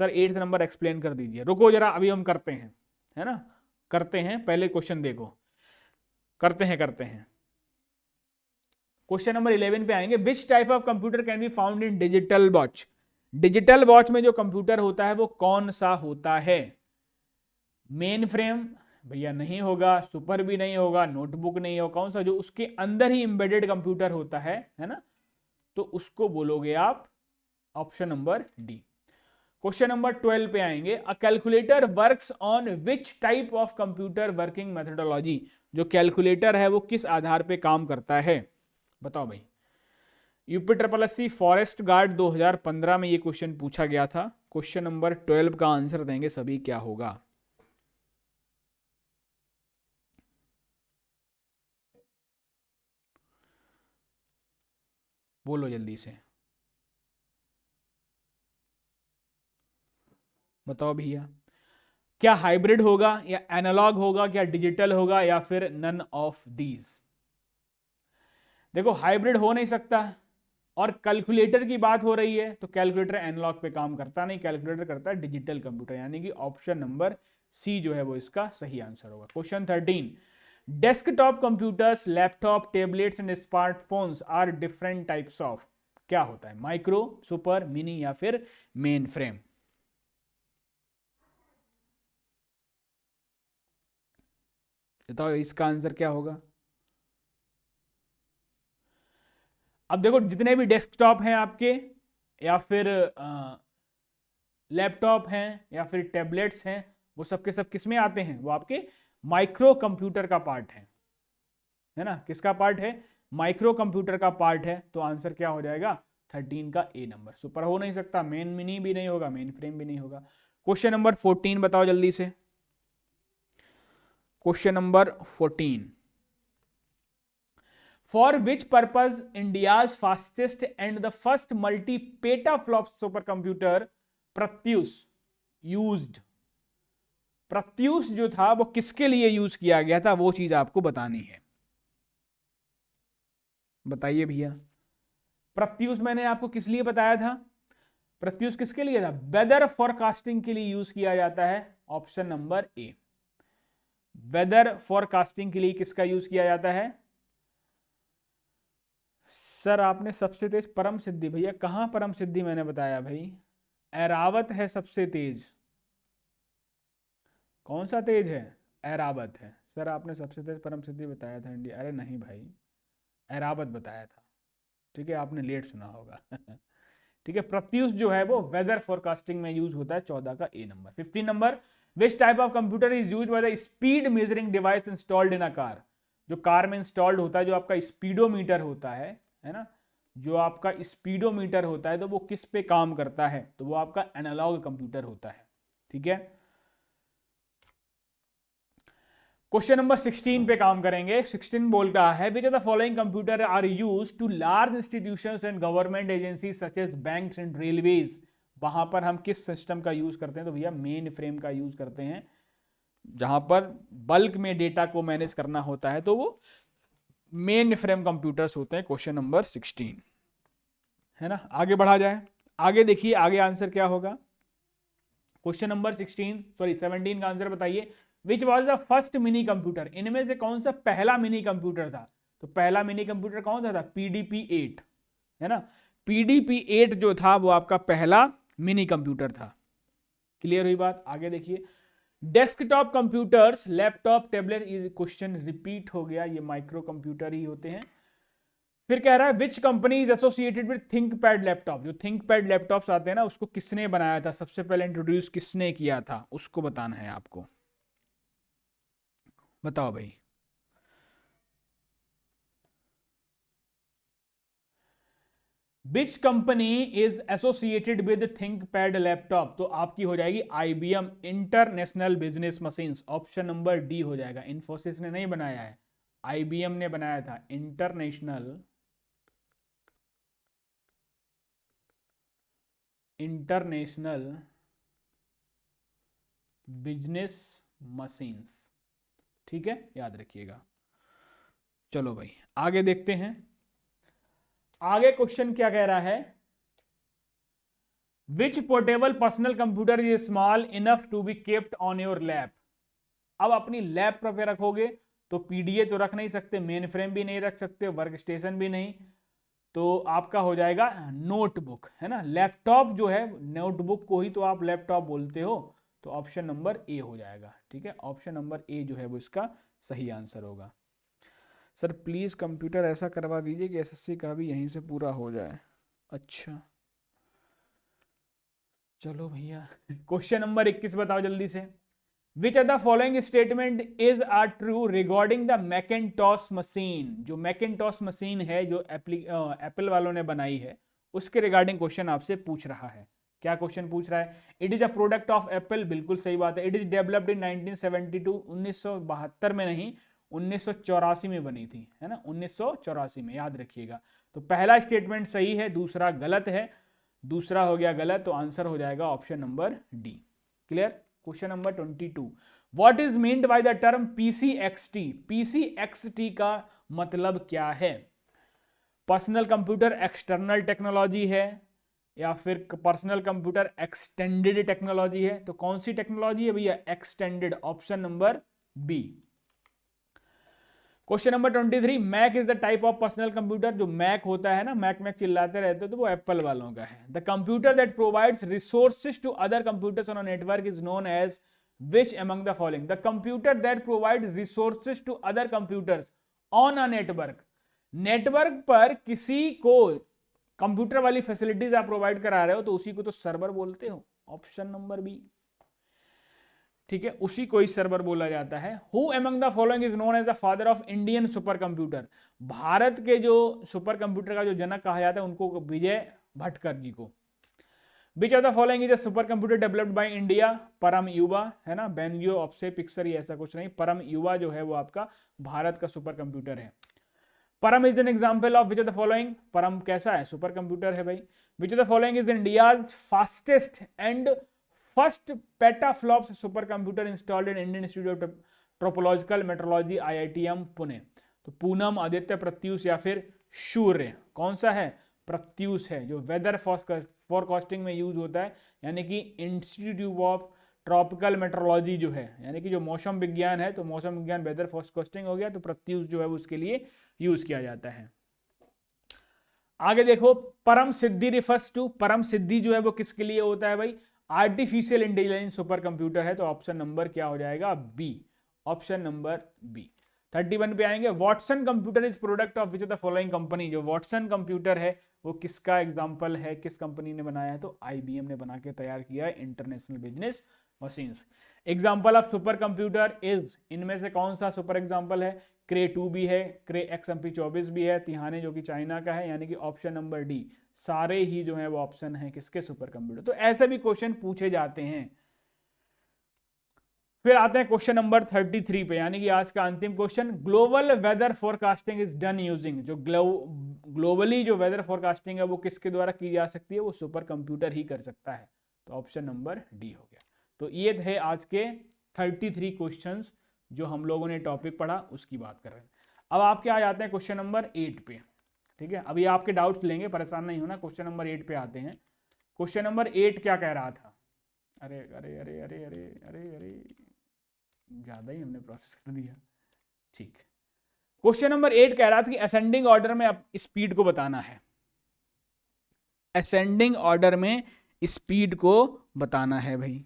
Sir 8th number explain कर दीजिए, रुको जरा अभी हम करते हैं, है ना, करते हैं, पहले क्वेश्चन देखो, करते हैं। क्वेश्चन नंबर 11 पे आएंगे। विच type of computer can be found in digital watch. Digital watch में जो कंप्यूटर होता है वो कौन सा होता है। मेन फ्रेम भैया नहीं होगा, सुपर भी नहीं होगा, नोटबुक नहीं होगा, कौन सा जो उसके अंदर ही एम्बेडेड कंप्यूटर होता है ना, तो उसको बोलोगे आप option number D. Question number 12 पे आएंगे। अ calculator works on which type of computer working methodology. जो कैलकुलेटर है वो किस आधार पे काम करता है, बताओ भाई। UP triple SC forest guard 2015 में ये क्वेश्चन पूछा गया था। क्वेश्चन नंबर 12 का आंसर देंगे सभी, क्या होगा। बोलो जल्दी से, बताओ भैया। क्या हाइब्रिड होगा, या एनालॉग होगा, क्या डिजिटल होगा, या फिर नन ऑफ दीज। देखो हाइब्रिड हो नहीं सकता, और कैलकुलेटर की बात हो रही है तो कैलकुलेटर एनालॉग पे काम करता नहीं, कैलकुलेटर करता है डिजिटल कंप्यूटर, यानी कि ऑप्शन नंबर सी जो है वो इसका सही आंसर होगा। Question 13। Desktop computers, laptop, tablets and smartphones are different types of. क्या होता है, माइक्रो, सुपर, मिनी, या फिर मेन फ्रेम। बताओ इसका आंसर क्या होगा। अब देखो जितने भी डेस्कटॉप हैं आपके, या फिर लैपटॉप हैं, या फिर टैबलेट्स हैं, वो सब के सब किस में आते हैं? वो आपके माइक्रो कंप्यूटर का पार्ट है ना। किसका पार्ट है? माइक्रो कंप्यूटर का पार्ट है। तो आंसर क्या हो जाएगा? 13 का ए नंबर। सुपर हो नहीं सकता, मेन मिनी भी नहीं होगा, मेन फ्रेम भी नहीं होगा। क्वेश्चन नंबर 14 बताओ जल्दी से। Question number 14, for which purpose India's fastest and the first multi petaflop super computer Pratyush used. Pratyush जो था वो किसके लिए यूज किया गया था, वो चीज आपको बतानी है। बताइए भैया। प्रत्यूष मैंने आपको किस लिए बताया था? प्रत्यूष किसके लिए था? वेदर फोरकास्टिंग के लिए यूज किया जाता है। Option number A. Weather forecasting के लिए किसका यूज किया जाता है? सर आपने सबसे तेज परम सिद्धि, भैया कहां परम सिद्धि मैंने बताया भाई? ऐरावत है सबसे तेज। कौन सा तेज है? ऐरावत है। सर आपने सबसे तेज परम सिद्धि बताया था इंडिया। अरे नहीं भाई, ऐरावत बताया था। ठीक है, आपने लेट सुना होगा। ठीक है, प्रत्यूष जो है वो वेदर फोरकास्टिंग में यूज होता है। 14 का A number. 15 number, which type of computer is use by the speed measuring device installed in a car. जो कार में इंस्टॉल्ड होता है, जो आपका स्पीडोमीटर होता है ना, जो आपका स्पीडोमीटर होता है, तो वो किस पे काम करता है? तो वो आपका एनालॉग कंप्यूटर होता है। ठीक है, क्वेश्चन नंबर 16 पे काम करेंगे। 16 बोल रहा है, which of the following computer are use to large institutions and government agencies such as banks and railways. वहां पर हम किस सिस्टम का यूज करते हैं? तो भैया मेन फ्रेम का यूज करते हैं। जहां पर बल्क में डेटा को मैनेज करना होता है तो वो मेन फ्रेम कंप्यूटर्स होते हैं। क्वेश्चन नंबर 16 है ना। आगे बढ़ा जाए। आगे देखिए, आगे आंसर क्या होगा। क्वेश्चन नंबर 17 का आंसर बताइए। Which was the first mini computer. इनमें से कौन सा पहला मिनी कंप्यूटर था? तो पहला मिनी कंप्यूटर कौन सा था? पीडीपी 8 है ना। पीडीपी 8 जो था वो आपका पहला मिनी कंप्यूटर था। क्लियर हुई बात? आगे देखिए, डेस्कटॉप कंप्यूटर्स, लैपटॉप, टैबलेट, ये क्वेश्चन रिपीट हो गया, ये माइक्रो कंप्यूटर ही होते हैं। फिर कह रहा है which company is associated with ThinkPad laptop. जो थिंकपैड लैपटॉप्स आते हैं ना, उसको किसने बनाया था? सबसे पहले इंट्रोड्यूस किसने किया था, उसको बताना है आपको। बताओ भाई। Which company is associated with ThinkPad laptop. तो आपकी हो जाएगी IBM, international business machines. Option number D हो जाएगा। इन्फोसिस ने नहीं बनाया है, आईबीएम ने बनाया था। International business machines. ठीक है, याद रखिएगा। चलो भाई आगे देखते हैं। आगे क्वेश्चन क्या कह रहा है? Which portable personal computer is small enough to be kept on your lap. अब अपनी लैप पर रखोगे तो पीडीए तो रख नहीं सकते, मेन फ्रेम भी नहीं रख सकते, वर्क स्टेशन भी नहीं, तो आपका हो जाएगा नोटबुक, है ना। लैपटॉप जो है, नोटबुक को ही तो आप लैपटॉप बोलते हो, तो ऑप्शन नंबर ए हो जाएगा। ठीक है, ऑप्शन नंबर ए जो है वो इसका सही आंसर होगा। सर प्लीज़ कंप्यूटर ऐसा करवा दीजिए कि एसएससी का भी यहीं से पूरा हो जाए। अच्छा चलो भैया। क्वेश्चन नंबर 21 बताओ जल्दी से। Which of the following statement is are true regarding the Macintosh machine. जो मैकिंटॉश मशीन है, जो एप्पल वालों ने बनाई है, उसके रिगार्डिंग क्वेश्चन आपसे पूछ रहा है। क्या क्वेश्चन पूछ रहा है? It is a product of Apple, बिल्कुल सही बात है। इट इज डेवलप्ड इन 1972, 1972 में नहीं, 1984 में बनी थी, है ना, 1984 में, याद रखिएगा। तो पहला स्टेटमेंट सही है, दूसरा गलत है। दूसरा हो गया गलत, तो आंसर हो जाएगा option number D. Clear? Question number 22, what is meant by the term PCXT. PCXT का मतलब क्या है? पर्सनल कंप्यूटर एक्सटर्नल टेक्नोलॉजी है, या फिर पर्सनल कंप्यूटर एक्सटेंडेड टेक्नोलॉजी है? तो कौन सी टेक्नोलॉजी है भैया? Extended, option number B. Question number 23, Mac is the type of personal computer. जो मैक होता है ना, मैक मैक चिल्लाते रहते हो, तो वो एप्पल वालों का है। The computer that provides resources to other computers on a network is known as which among the following. The computer that provide resources to other computers on a network. Network पर किसी को computer वाली facilities आप provide करा रहे हो तो उसी को तो सर्वर बोलते हो, ऑप्शन नंबर बी। ठीक है, उसी को ही सर्वर बोला जाता है। Who among the following is known as the father of Indian super computer, Bharat के जो सुपर कंप्यूटर का जो जनक कहा जाता है उनको विजय भटकर जी को। विच of the following is a super computer developed by India, परम युवा, है ना, बेनजियो ऑप्से पिक्सर, ये ऐसा कुछ नहीं, परम युवा जो है वो आपका भारत का सुपर कंप्यूटर है। Param is an example of which of the following, Param कैसा है, सुपर कंप्यूटर है भाई। Which of the following is India's fastest and first petaflops supercomputer installed in Indian Institute of tropological metrology IITM Pune. तो पूनम, आदित्य, प्रत्यूष या फिर सूर्य, कौन सा है, प्रत्यूष है, जो वेदर फोरकास्टिंग में यूज होता है, यानी कि इंस्टीट्यूट ऑफ ट्रॉपिकल मेट्रोलॉजी जो है, यानी कि जो मौसम विज्ञान है, तो मौसम विज्ञान वेदर फोरकास्टिंग हो गया, तो प्रत्यूष जो है उसके लिए यूज किया जाता है। आगे देखो, परम सिद्धि रिफर्स टू, परम सिद्धि जो है वो किसके लिए होता है भाई, आर्टिफिशियल इंटेलिजेंस सुपर कंप्यूटर है, तो ऑप्शन नंबर क्या हो जाएगा, बी, ऑप्शन नंबर बी। 31 पे आएंगे, Watson computer is product of which of the following company, जो वॉटसन कंप्यूटर है वो किसका एग्जांपल है, किस कंपनी ने बनाया है, तो IBM ने बना के तैयार किया है, international business machines. Example of super computer is, इनमें से कौन सा सुपर एग्जांपल है, क्रे 2 भी है, क्रे XMP24 भी है, तिहाने जो कि चाइना का है, यानी कि ऑप्शन नंबर डी, सारे ही जो है वो ऑप्शन है किसके, सुपर कंप्यूटर। तो ऐसे भी क्वेश्चन पूछे जाते हैं। फिर आते हैं क्वेश्चन नंबर 33 पे, यानी कि आज का अंतिम question, global weather forecasting is done using, जो ग्लोबली जो वेदर फोरकास्टिंग है वो किसके द्वारा की जा सकती है, वो सुपर कंप्यूटर ही कर सकता है, तो ऑप्शन नंबर डी हो गया। तो ये थे आज के 33 क्वेश्चंस जो हम लोगों ने टॉपिक पढ़ा, उसकी बात कर रहे हैं। अब आपके आ जाते हैं क्वेश्चन नंबर 8 पे। ठीक है, अभी आपके डाउट्स लेंगे, परेशान नहीं होना। क्वेश्चन नंबर 8 पे आते हैं। क्वेश्चन नंबर 8 क्या कह रहा था, अरे अरे अरे अरे अरे अरे अरे, ज्यादा ही हमने प्रोसेस कर दिया। ठीक, क्वेश्चन नंबर 8 कह रहा था कि असेंडिंग ऑर्डर में स्पीड को बताना है, असेंडिंग ऑर्डर में स्पीड को बताना है भाई।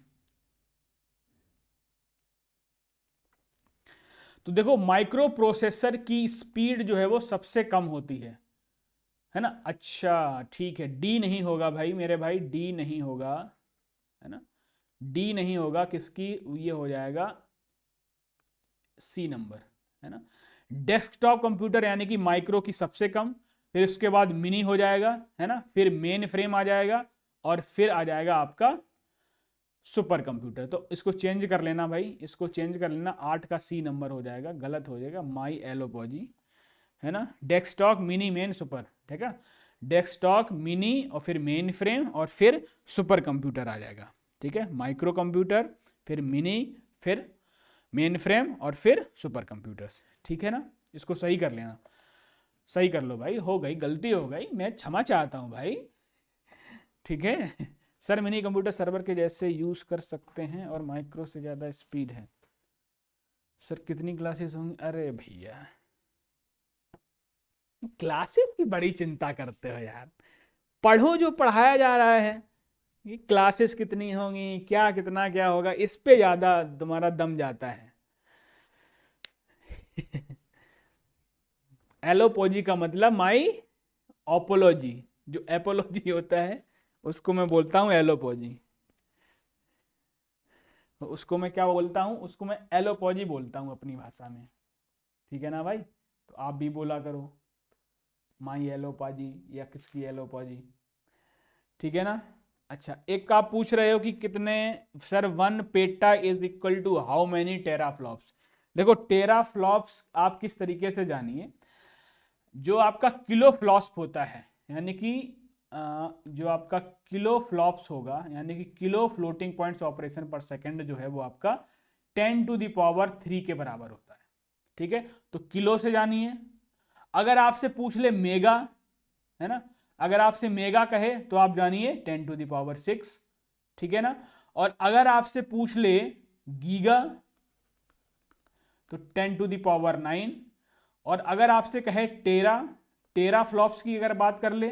तो देखो, माइक्रो प्रोसेसर की स्पीड जो है वो सबसे कम होती है ना। अच्छा ठीक है, डी नहीं होगा भाई मेरे भाई, डी नहीं होगा, है ना, डी नहीं होगा, किसकी, ये हो जाएगा सी नंबर, है ना। डेस्कटॉप कंप्यूटर यानी कि माइक्रो की सबसे कम, फिर उसके बाद मिनी हो जाएगा, है ना, फिर मेन फ्रेम आ जाएगा, और फिर आ जाएगा आपका सुपर कंप्यूटर। तो इसको चेंज कर लेना भाई, इसको चेंज कर लेना, 8 का सी नंबर हो जाएगा, गलत हो जाएगा, माई एलोपॉजी, है ना। डेस्कटॉप, मिनी, मेन, सुपर, ठीक है, डेस्कटॉप, मिनी, और फिर मेन फ्रेम, और फिर सुपर कंप्यूटर आ जाएगा। ठीक है, माइक्रो कंप्यूटर, फिर मिनी, फिर मेन फ्रेम, और फिर सुपर कंप्यूटर्स। ठीक है ना, इसको सही कर लेना, सही कर लो भाई, हो गई गलती हो गई, मैं क्षमा चाहता हूँ भाई। ठीक है सर, मिनी कंप्यूटर सर्वर के जैसे यूज कर सकते हैं और माइक्रो से ज़्यादा स्पीड है। सर कितनी क्लासेस होंगी, अरे भैया क्लासेस की बड़ी चिंता करते हो यार, पढ़ो जो पढ़ाया जा रहा है, ये क्लासेस कितनी होंगी, क्या कितना क्या होगा, इस पे ज़्यादा तुम्हारा दम जाता है। एलोपोजी का मतलब माई ओपोलॉजी, जो एपोलॉजी होता है उसको मैं बोलता हूँ एलोपोजी, उसको मैं क्या बोलता हूँ, उसको मैं एलोपोजी बोलता हूँ अपनी भाषा में। ठीक है ना भाई, तो आप भी बोला करो माई एलोपाजी या किसकी एलोपोजी। ठीक है ना। अच्छा, एक आप पूछ रहे हो कि कितने, sir 1 peta is equal to how many teraflops. देखो टेराफ्लॉप्स आप किस तरीके से जानिए, जो आपका किलो फ्लॉप्स होता है, यानी कि जो आपका किलो फ्लॉप्स होगा, यानी कि किलो फ्लोटिंग पॉइंट्स ऑपरेशन पर सेकंड जो है वो आपका 10⁻³ के बराबर होता है। ठीक है, तो किलो से जानिए। अगर आपसे पूछ ले मेगा, है ना, अगर आपसे मेगा कहे तो आप जानिए 10⁻⁶। ठीक है ना, और अगर आपसे पूछ ले गीगा तो 10⁻⁹, और अगर आपसे कहे टेरा फ्लॉप्स की अगर बात कर ले,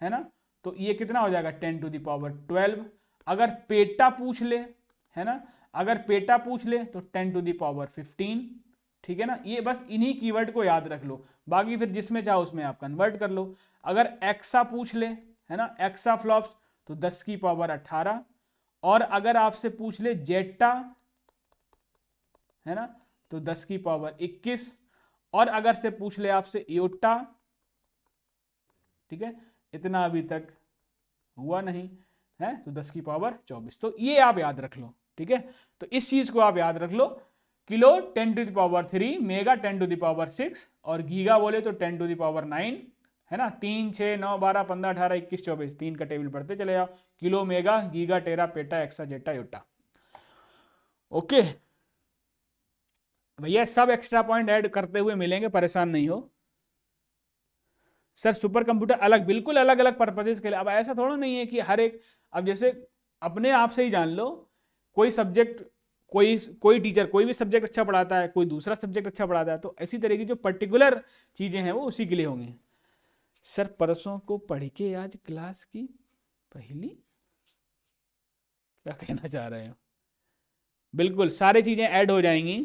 है ना, तो ये कितना हो जाएगा 10⁻12। अगर पेटा पूछ ले, है ना, अगर पेटा पूछ ले तो 10⁻15। ठीक है ना, ये बस इन्हीं कीवर्ड को याद रख लो, बाकी फिर जिसमें चाहो उसमें आप कन्वर्ट कर लो। अगर एक्सा पूछ ले, है ना, एक्सा फ्लॉप्स, तो 10 की पावर 18, और अगर आपसे पूछ ले जेटा, है ना, तो 10 की पावर 21, और अगर से पूछ ले आपसे इयोटा, ठीक है, इतना अभी तक हुआ नहीं है, तो 10 की पावर 24। तो ये आप याद रख लो, ठीक है। तो इस चीज को आप याद रख लो, kilo 10 to the power 3, mega 10 to the power 6, और गीगा बोले तो 10 टू द पावर 9, है ना। 3, 6, 9, 12, 15, 18, 21, 24, 3 का टेबल पढ़ते चले जाओ, किलो, मेगा, गीगा, टेरा, पेटा, एक्सा, जेटा, योटा। ओके भैया, सब एक्स्ट्रा पॉइंट ऐड करते हुए मिलेंगे, परेशान नहीं हो। सर सुपर कंप्यूटर अलग, बिल्कुल अलग अलग पर्पजेस के लिए। अब ऐसा थोड़ा नहीं है कि हर एक, अब जैसे अपने आप से ही जान लो, कोई सब्जेक्ट, कोई टीचर कोई भी सब्जेक्ट अच्छा पढ़ाता है, कोई दूसरा सब्जेक्ट अच्छा पढ़ाता है, तो ऐसी तरह की जो पर्टिकुलर चीजें हैं वो उसी के लिए होंगी। सर परसों को पढ़ के आज क्लास की पहली, क्या कहना चाह रहे हो? बिल्कुल सारी चीजें ऐड हो जाएंगी।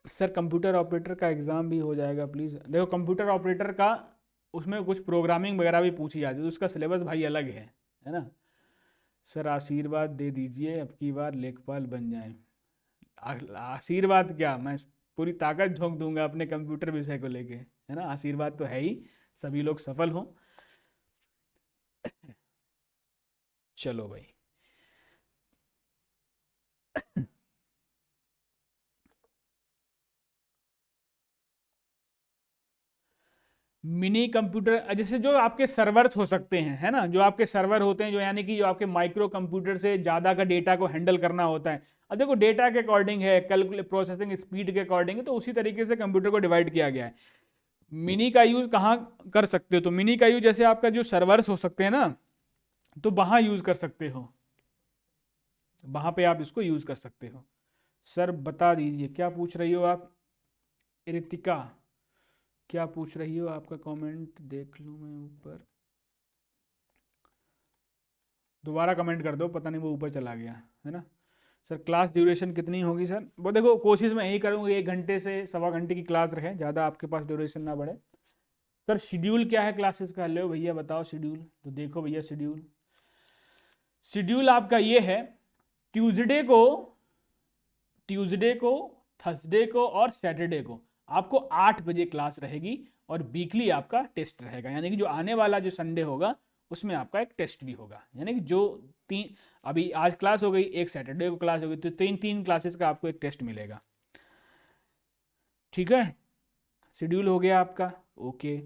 सर कंप्यूटर ऑपरेटर का एग्जाम भी हो जाएगा प्लीज। देखो कंप्यूटर ऑपरेटर का उसमें कुछ प्रोग्रामिंग वगैरह भी पूछी जाती है, तो उसका सिलेबस भाई अलग है ना। सर आशीर्वाद दे दीजिए, अब की बार लेखपाल बन जाए। आशीर्वाद क्या, मैं पूरी ताकत झोंक दूंगा अपने कंप्यूटर विषय को लेके, है ना। आशीर्वाद तो है ही, सभी लोग सफल हों। चलो भाई मिनी कंप्यूटर, जैसे जो आपके सर्वर्स हो सकते हैं, है ना, जो आपके सर्वर होते हैं, जो यानी कि जो आपके माइक्रो कंप्यूटर से ज़्यादा का डेटा को हैंडल करना होता है। अब देखो डेटा के अकॉर्डिंग है, कैलकुलेट प्रोसेसिंग स्पीड के अकॉर्डिंग है, तो उसी तरीके से कंप्यूटर को डिवाइड किया गया है। मिनी का यूज़ कहाँ कर सकते हो? तो मिनी का यूज जैसे आपका जो सर्वर्स हो सकते हैं ना, तो वहाँ यूज़ कर सकते हो, वहाँ पे आप इसको यूज़ कर सकते हो। सर बता दीजिए क्या पूछ रही हो आप? ऋतिका क्या पूछ रही हो? आपका कमेंट देख लूँ मैं ऊपर, दोबारा कमेंट कर दो, पता नहीं वो ऊपर चला गया, है ना। सर क्लास ड्यूरेशन कितनी होगी? सर वो देखो कोशिश मैं यही करूँगी 1 घंटे से 1.25 घंटे की क्लास रहे, ज़्यादा आपके पास ड्यूरेशन ना बढ़े। सर शेड्यूल क्या है क्लासेस का? लो भैया बताओ शेड्यूल। तो देखो भैया शेड्यूल, शेड्यूल आपका ये है, ट्यूसडे को, थर्सडे को और सैटरडे को आपको 8 बजे क्लास रहेगी, और वीकली आपका टेस्ट रहेगा, यानी कि जो आने वाला जो संडे होगा उसमें आपका एक टेस्ट भी होगा, यानी कि जो तीन, अभी आज क्लास हो गई, एक सैटरडे को क्लास हो गई, तो 3 क्लासेस का आपको एक टेस्ट मिलेगा। ठीक है, शेड्यूल हो गया आपका। ओके,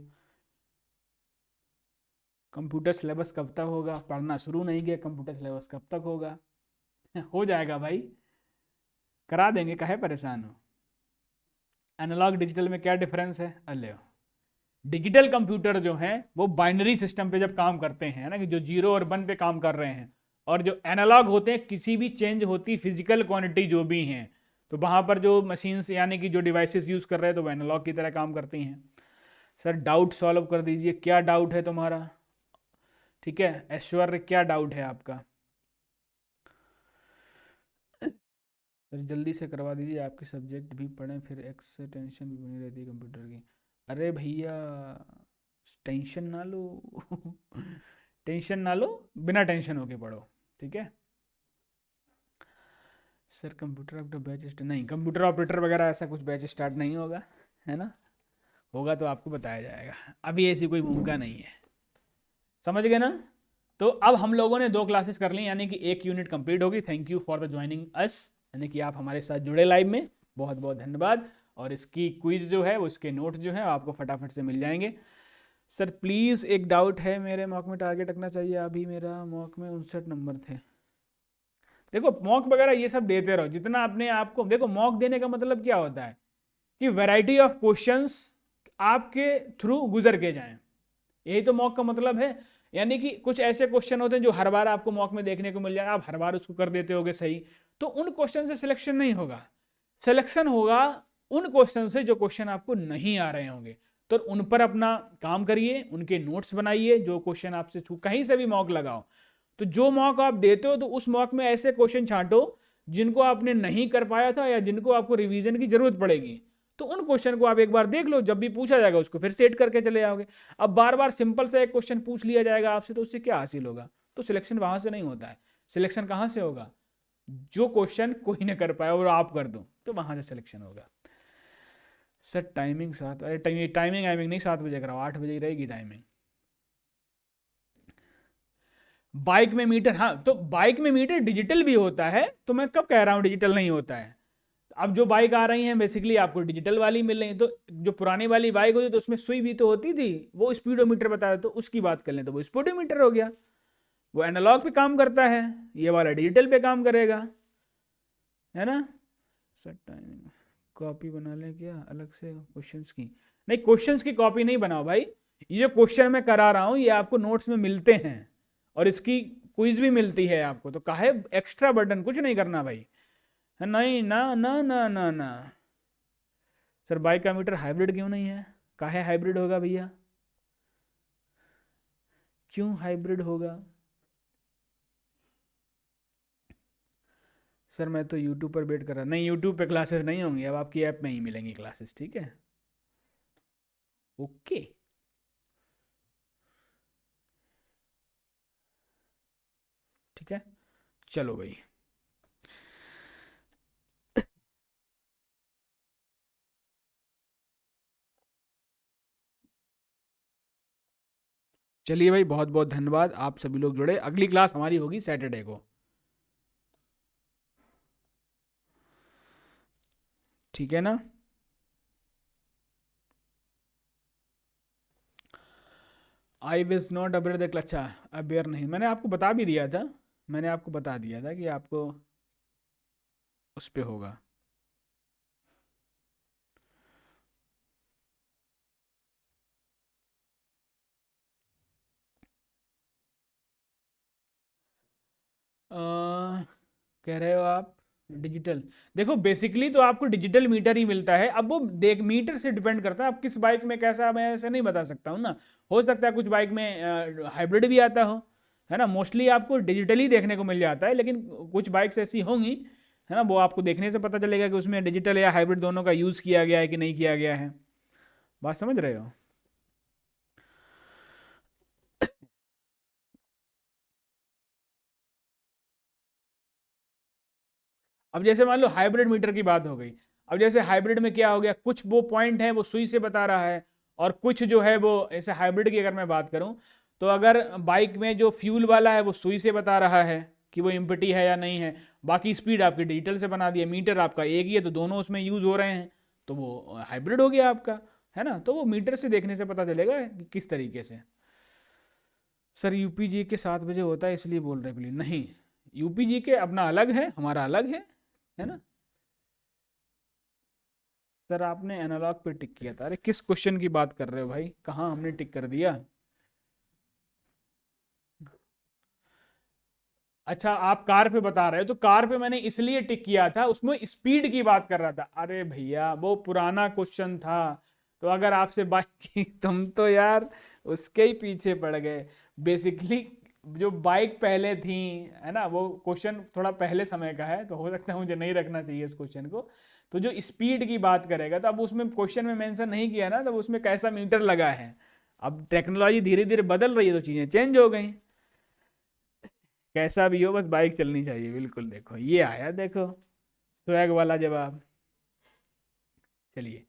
कंप्यूटर सिलेबस कब तक होगा? पढ़ना शुरू नहीं किया, कंप्यूटर सिलेबस कब तक होगा? हो जाएगा भाई, करा देंगे, काहे परेशान हो। एनालॉग डिजिटल में क्या डिफरेंस है? अले डिजिटल कंप्यूटर जो है वो बाइनरी सिस्टम पे जब काम करते हैं ना, कि जो 0 और 1 पे काम कर रहे हैं, और जो एनालॉग होते हैं किसी भी चेंज होती फिजिकल क्वांटिटी जो भी हैं, तो वहां पर जो मशीन्स यानी कि जो डिवाइसेस यूज कर रहे हैं तो वो एनालॉग की तरह काम करती हैं। सर डाउट सॉल्व कर दीजिए, क्या डाउट है तुम्हारा? ठीक है ऐश्वर्य, क्या डाउट है आपका? सर जल्दी से करवा दीजिए, आपके सब्जेक्ट भी पढ़ें, फिर एक्स से टेंशन भी बनी रहती है कंप्यूटर की। अरे भैया टेंशन ना लो टेंशन ना लो, बिना टेंशन होके पढ़ो, ठीक है। सर कंप्यूटर ऑपरेटर बैच नहीं, कंप्यूटर ऑपरेटर वगैरह ऐसा कुछ बैच स्टार्ट नहीं होगा, है ना। होगा तो आपको बताया जाएगा, अभी ऐसी कोई भूमिका नहीं है, समझ गए ना। तो अब हम लोगों ने 2 क्लासेस कर ली, यानी कि 1 यूनिट कंप्लीट होगी। Thank you for the joining us, यानी कि आप हमारे साथ जुड़े लाइव में, बहुत बहुत धन्यवाद। और इसकी क्विज जो है वो, इसके नोट जो है आपको फटाफट से मिल जाएंगे। सर प्लीज़ एक डाउट है, मेरे मॉक में टारगेट रखना चाहिए, अभी मेरा मॉक में 59 नंबर थे। देखो मॉक वगैरह ये सब देते रहो जितना अपने आप को, देखो मॉक देने का मतलब क्या होता है कि वैरायटी ऑफ क्वेश्चंस आपके थ्रू गुजर के जाएं, यही तो मॉक का मतलब है। यानी कि कुछ ऐसे क्वेश्चन होते हैं जो हर बार आपको मॉक में देखने को मिल जाएगा, आप हर बार उसको कर देते होगे सही, तो उन क्वेश्चन से सिलेक्शन नहीं होगा, सिलेक्शन होगा उन क्वेश्चन से जो क्वेश्चन आपको नहीं आ रहे होंगे, तो उन पर अपना काम करिए, उनके नोट्स बनाइए, जो क्वेश्चन आपसे कहीं से भी मॉक लगाओ, तो जो मॉक आप देते हो तो उस मॉक में ऐसे क्वेश्चन छांटो जिनको आपने नहीं कर पाया था या जिनको आपको रिवीजन की जरूरत पड़ेगी, तो उन क्वेश्चन को आप एक बार देख लो, जब भी पूछा जाएगा उसको फिर सेट करके चले जाओगे। अब बार बार सिंपल सा एक क्वेश्चन पूछ लिया जाएगा आपसे तो उससे क्या हासिल होगा? तो सिलेक्शन वहां से नहीं होता है। सिलेक्शन कहाँ से होगा? जो क्वेश्चन कोई ना कर पाया और आप कर दो, तो वहां से सिलेक्शन होगा। सर टाइमिंग 7, अरे टाइमिंग नहीं 7 बजे कराओ, 8 बजे ही रहेगी टाइमिंग। बाइक में मीटर, हाँ तो बाइक में मीटर डिजिटल भी होता है, तो मैं कब कह रहा हूँ डिजिटल नहीं होता है? अब जो बाइक आ रही हैं बेसिकली आपको डिजिटल वाली मिल रही है, तो जो पुरानी वाली बाइक होती तो उसमें सुई भी तो होती थी, वो स्पीडोमीटर बताया, तो उसकी बात कर लें तो वो स्पीडोमीटर हो गया, वो एनालॉग पे काम करता है, ये वाला डिजिटल पे काम करेगा, है ना। सर टाइमिंग कॉपी बना लें क्या अलग से क्वेश्चंस की? नहीं, क्वेश्चंस की कॉपी नहीं बनाओ भाई, ये जो क्वेश्चन मैं करा रहा हूँ ये आपको नोट्स में मिलते हैं और इसकी क्विज भी मिलती है आपको, तो काहे एक्स्ट्रा बर्डन, कुछ नहीं करना भाई। नहीं ना ना ना ना ना। सर बाइक का मीटर हाइब्रिड क्यों नहीं है? काहे हाइब्रिड होगा भैया? क्यों हाइब्रिड होगा? सर मैं तो यूट्यूब पर वेट कर रहा, नहीं यूट्यूब पे क्लासेस नहीं होंगी, अब आपकी ऐप में ही मिलेंगी क्लासेस, ठीक है। ओके ठीक है, चलो भाई। चलिए भाई, बहुत बहुत धन्यवाद, आप सभी लोग जुड़े। अगली क्लास हमारी होगी सैटरडे को, ठीक है ना। आई विज नॉट अवेयर द, अच्छा अवेयर नहीं, मैंने आपको बता भी दिया था, मैंने आपको बता दिया था कि आपको उस पे होगा। कह रहे हो आप डिजिटल, देखो बेसिकली तो आपको डिजिटल मीटर ही मिलता है। अब वो देख मीटर से डिपेंड करता है आप किस बाइक में कैसा, मैं ऐसे नहीं बता सकता हूँ ना। हो सकता है कुछ बाइक में हाइब्रिड भी आता हो, है ना। मोस्टली आपको डिजिटली देखने को मिल जाता है, लेकिन कुछ बाइक्स ऐसी होंगी, है ना, वो आपको देखने से पता चलेगा कि उसमें डिजिटल या हाइब्रिड दोनों का यूज़ किया गया है कि नहीं किया गया है। बात समझ रहे हो? अब जैसे मान लो हाइब्रिड मीटर की बात हो गई, अब जैसे हाइब्रिड में क्या हो गया, कुछ वो पॉइंट है वो सुई से बता रहा है, और कुछ जो है वो ऐसे हाइब्रिड की अगर मैं बात करूं, तो अगर बाइक में जो फ्यूल वाला है वो सुई से बता रहा है कि वो इम्पटी है या नहीं है, बाकी स्पीड आपकी डिजिटल से बना दी है, मीटर आपका एक ही है तो दोनों उसमें यूज हो रहे हैं, तो वो हाइब्रिड हो गया आपका, है ना। तो वो मीटर से देखने से पता चलेगा कि किस तरीके से। सर यूपीजी के 7 बजे होता है इसलिए बोल रहे प्लीज, नहीं यूपीजी के अपना अलग है, हमारा अलग है ना। सर आपने एनालॉग पे टिक किया था, अरे किस क्वेश्चन की बात कर रहे हो भाई, कहाँ हमने टिक कर दिया? अच्छा आप कार पे बता रहे हो, तो कार पे मैंने इसलिए टिक किया था, उसमें स्पीड की बात कर रहा था। अरे भैया वो पुराना क्वेश्चन था, तो अगर आपसे बाइक की तुम तो यार उसके ही पीछे पड़ गए। बेसिकली जो बाइक पहले थी, है ना, वो क्वेश्चन थोड़ा पहले समय का है, तो हो सकता है मुझे नहीं रखना चाहिए इस क्वेश्चन को। तो जो स्पीड की बात करेगा, तो अब उसमें क्वेश्चन में मेंशन नहीं किया ना, तो उसमें कैसा मीटर लगा है। अब टेक्नोलॉजी धीरे धीरे बदल रही है तो चीज़ें चेंज हो गई। कैसा भी हो बस बाइक चलनी चाहिए, बिल्कुल। देखो ये आया, देखो स्वैग वाला जवाब। चलिए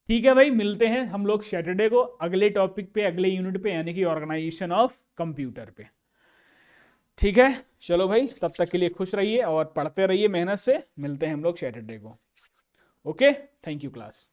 ठीक है भाई, मिलते हैं हम लोग सैटरडे को अगले टॉपिक पे, अगले यूनिट पे, यानी कि ऑर्गेनाइजेशन ऑफ कंप्यूटर पे। ठीक है, चलो भाई, तब तक के लिए खुश रहिए और पढ़ते रहिए मेहनत से। मिलते हैं हम लोग सैटरडे को। Okay, thank you class.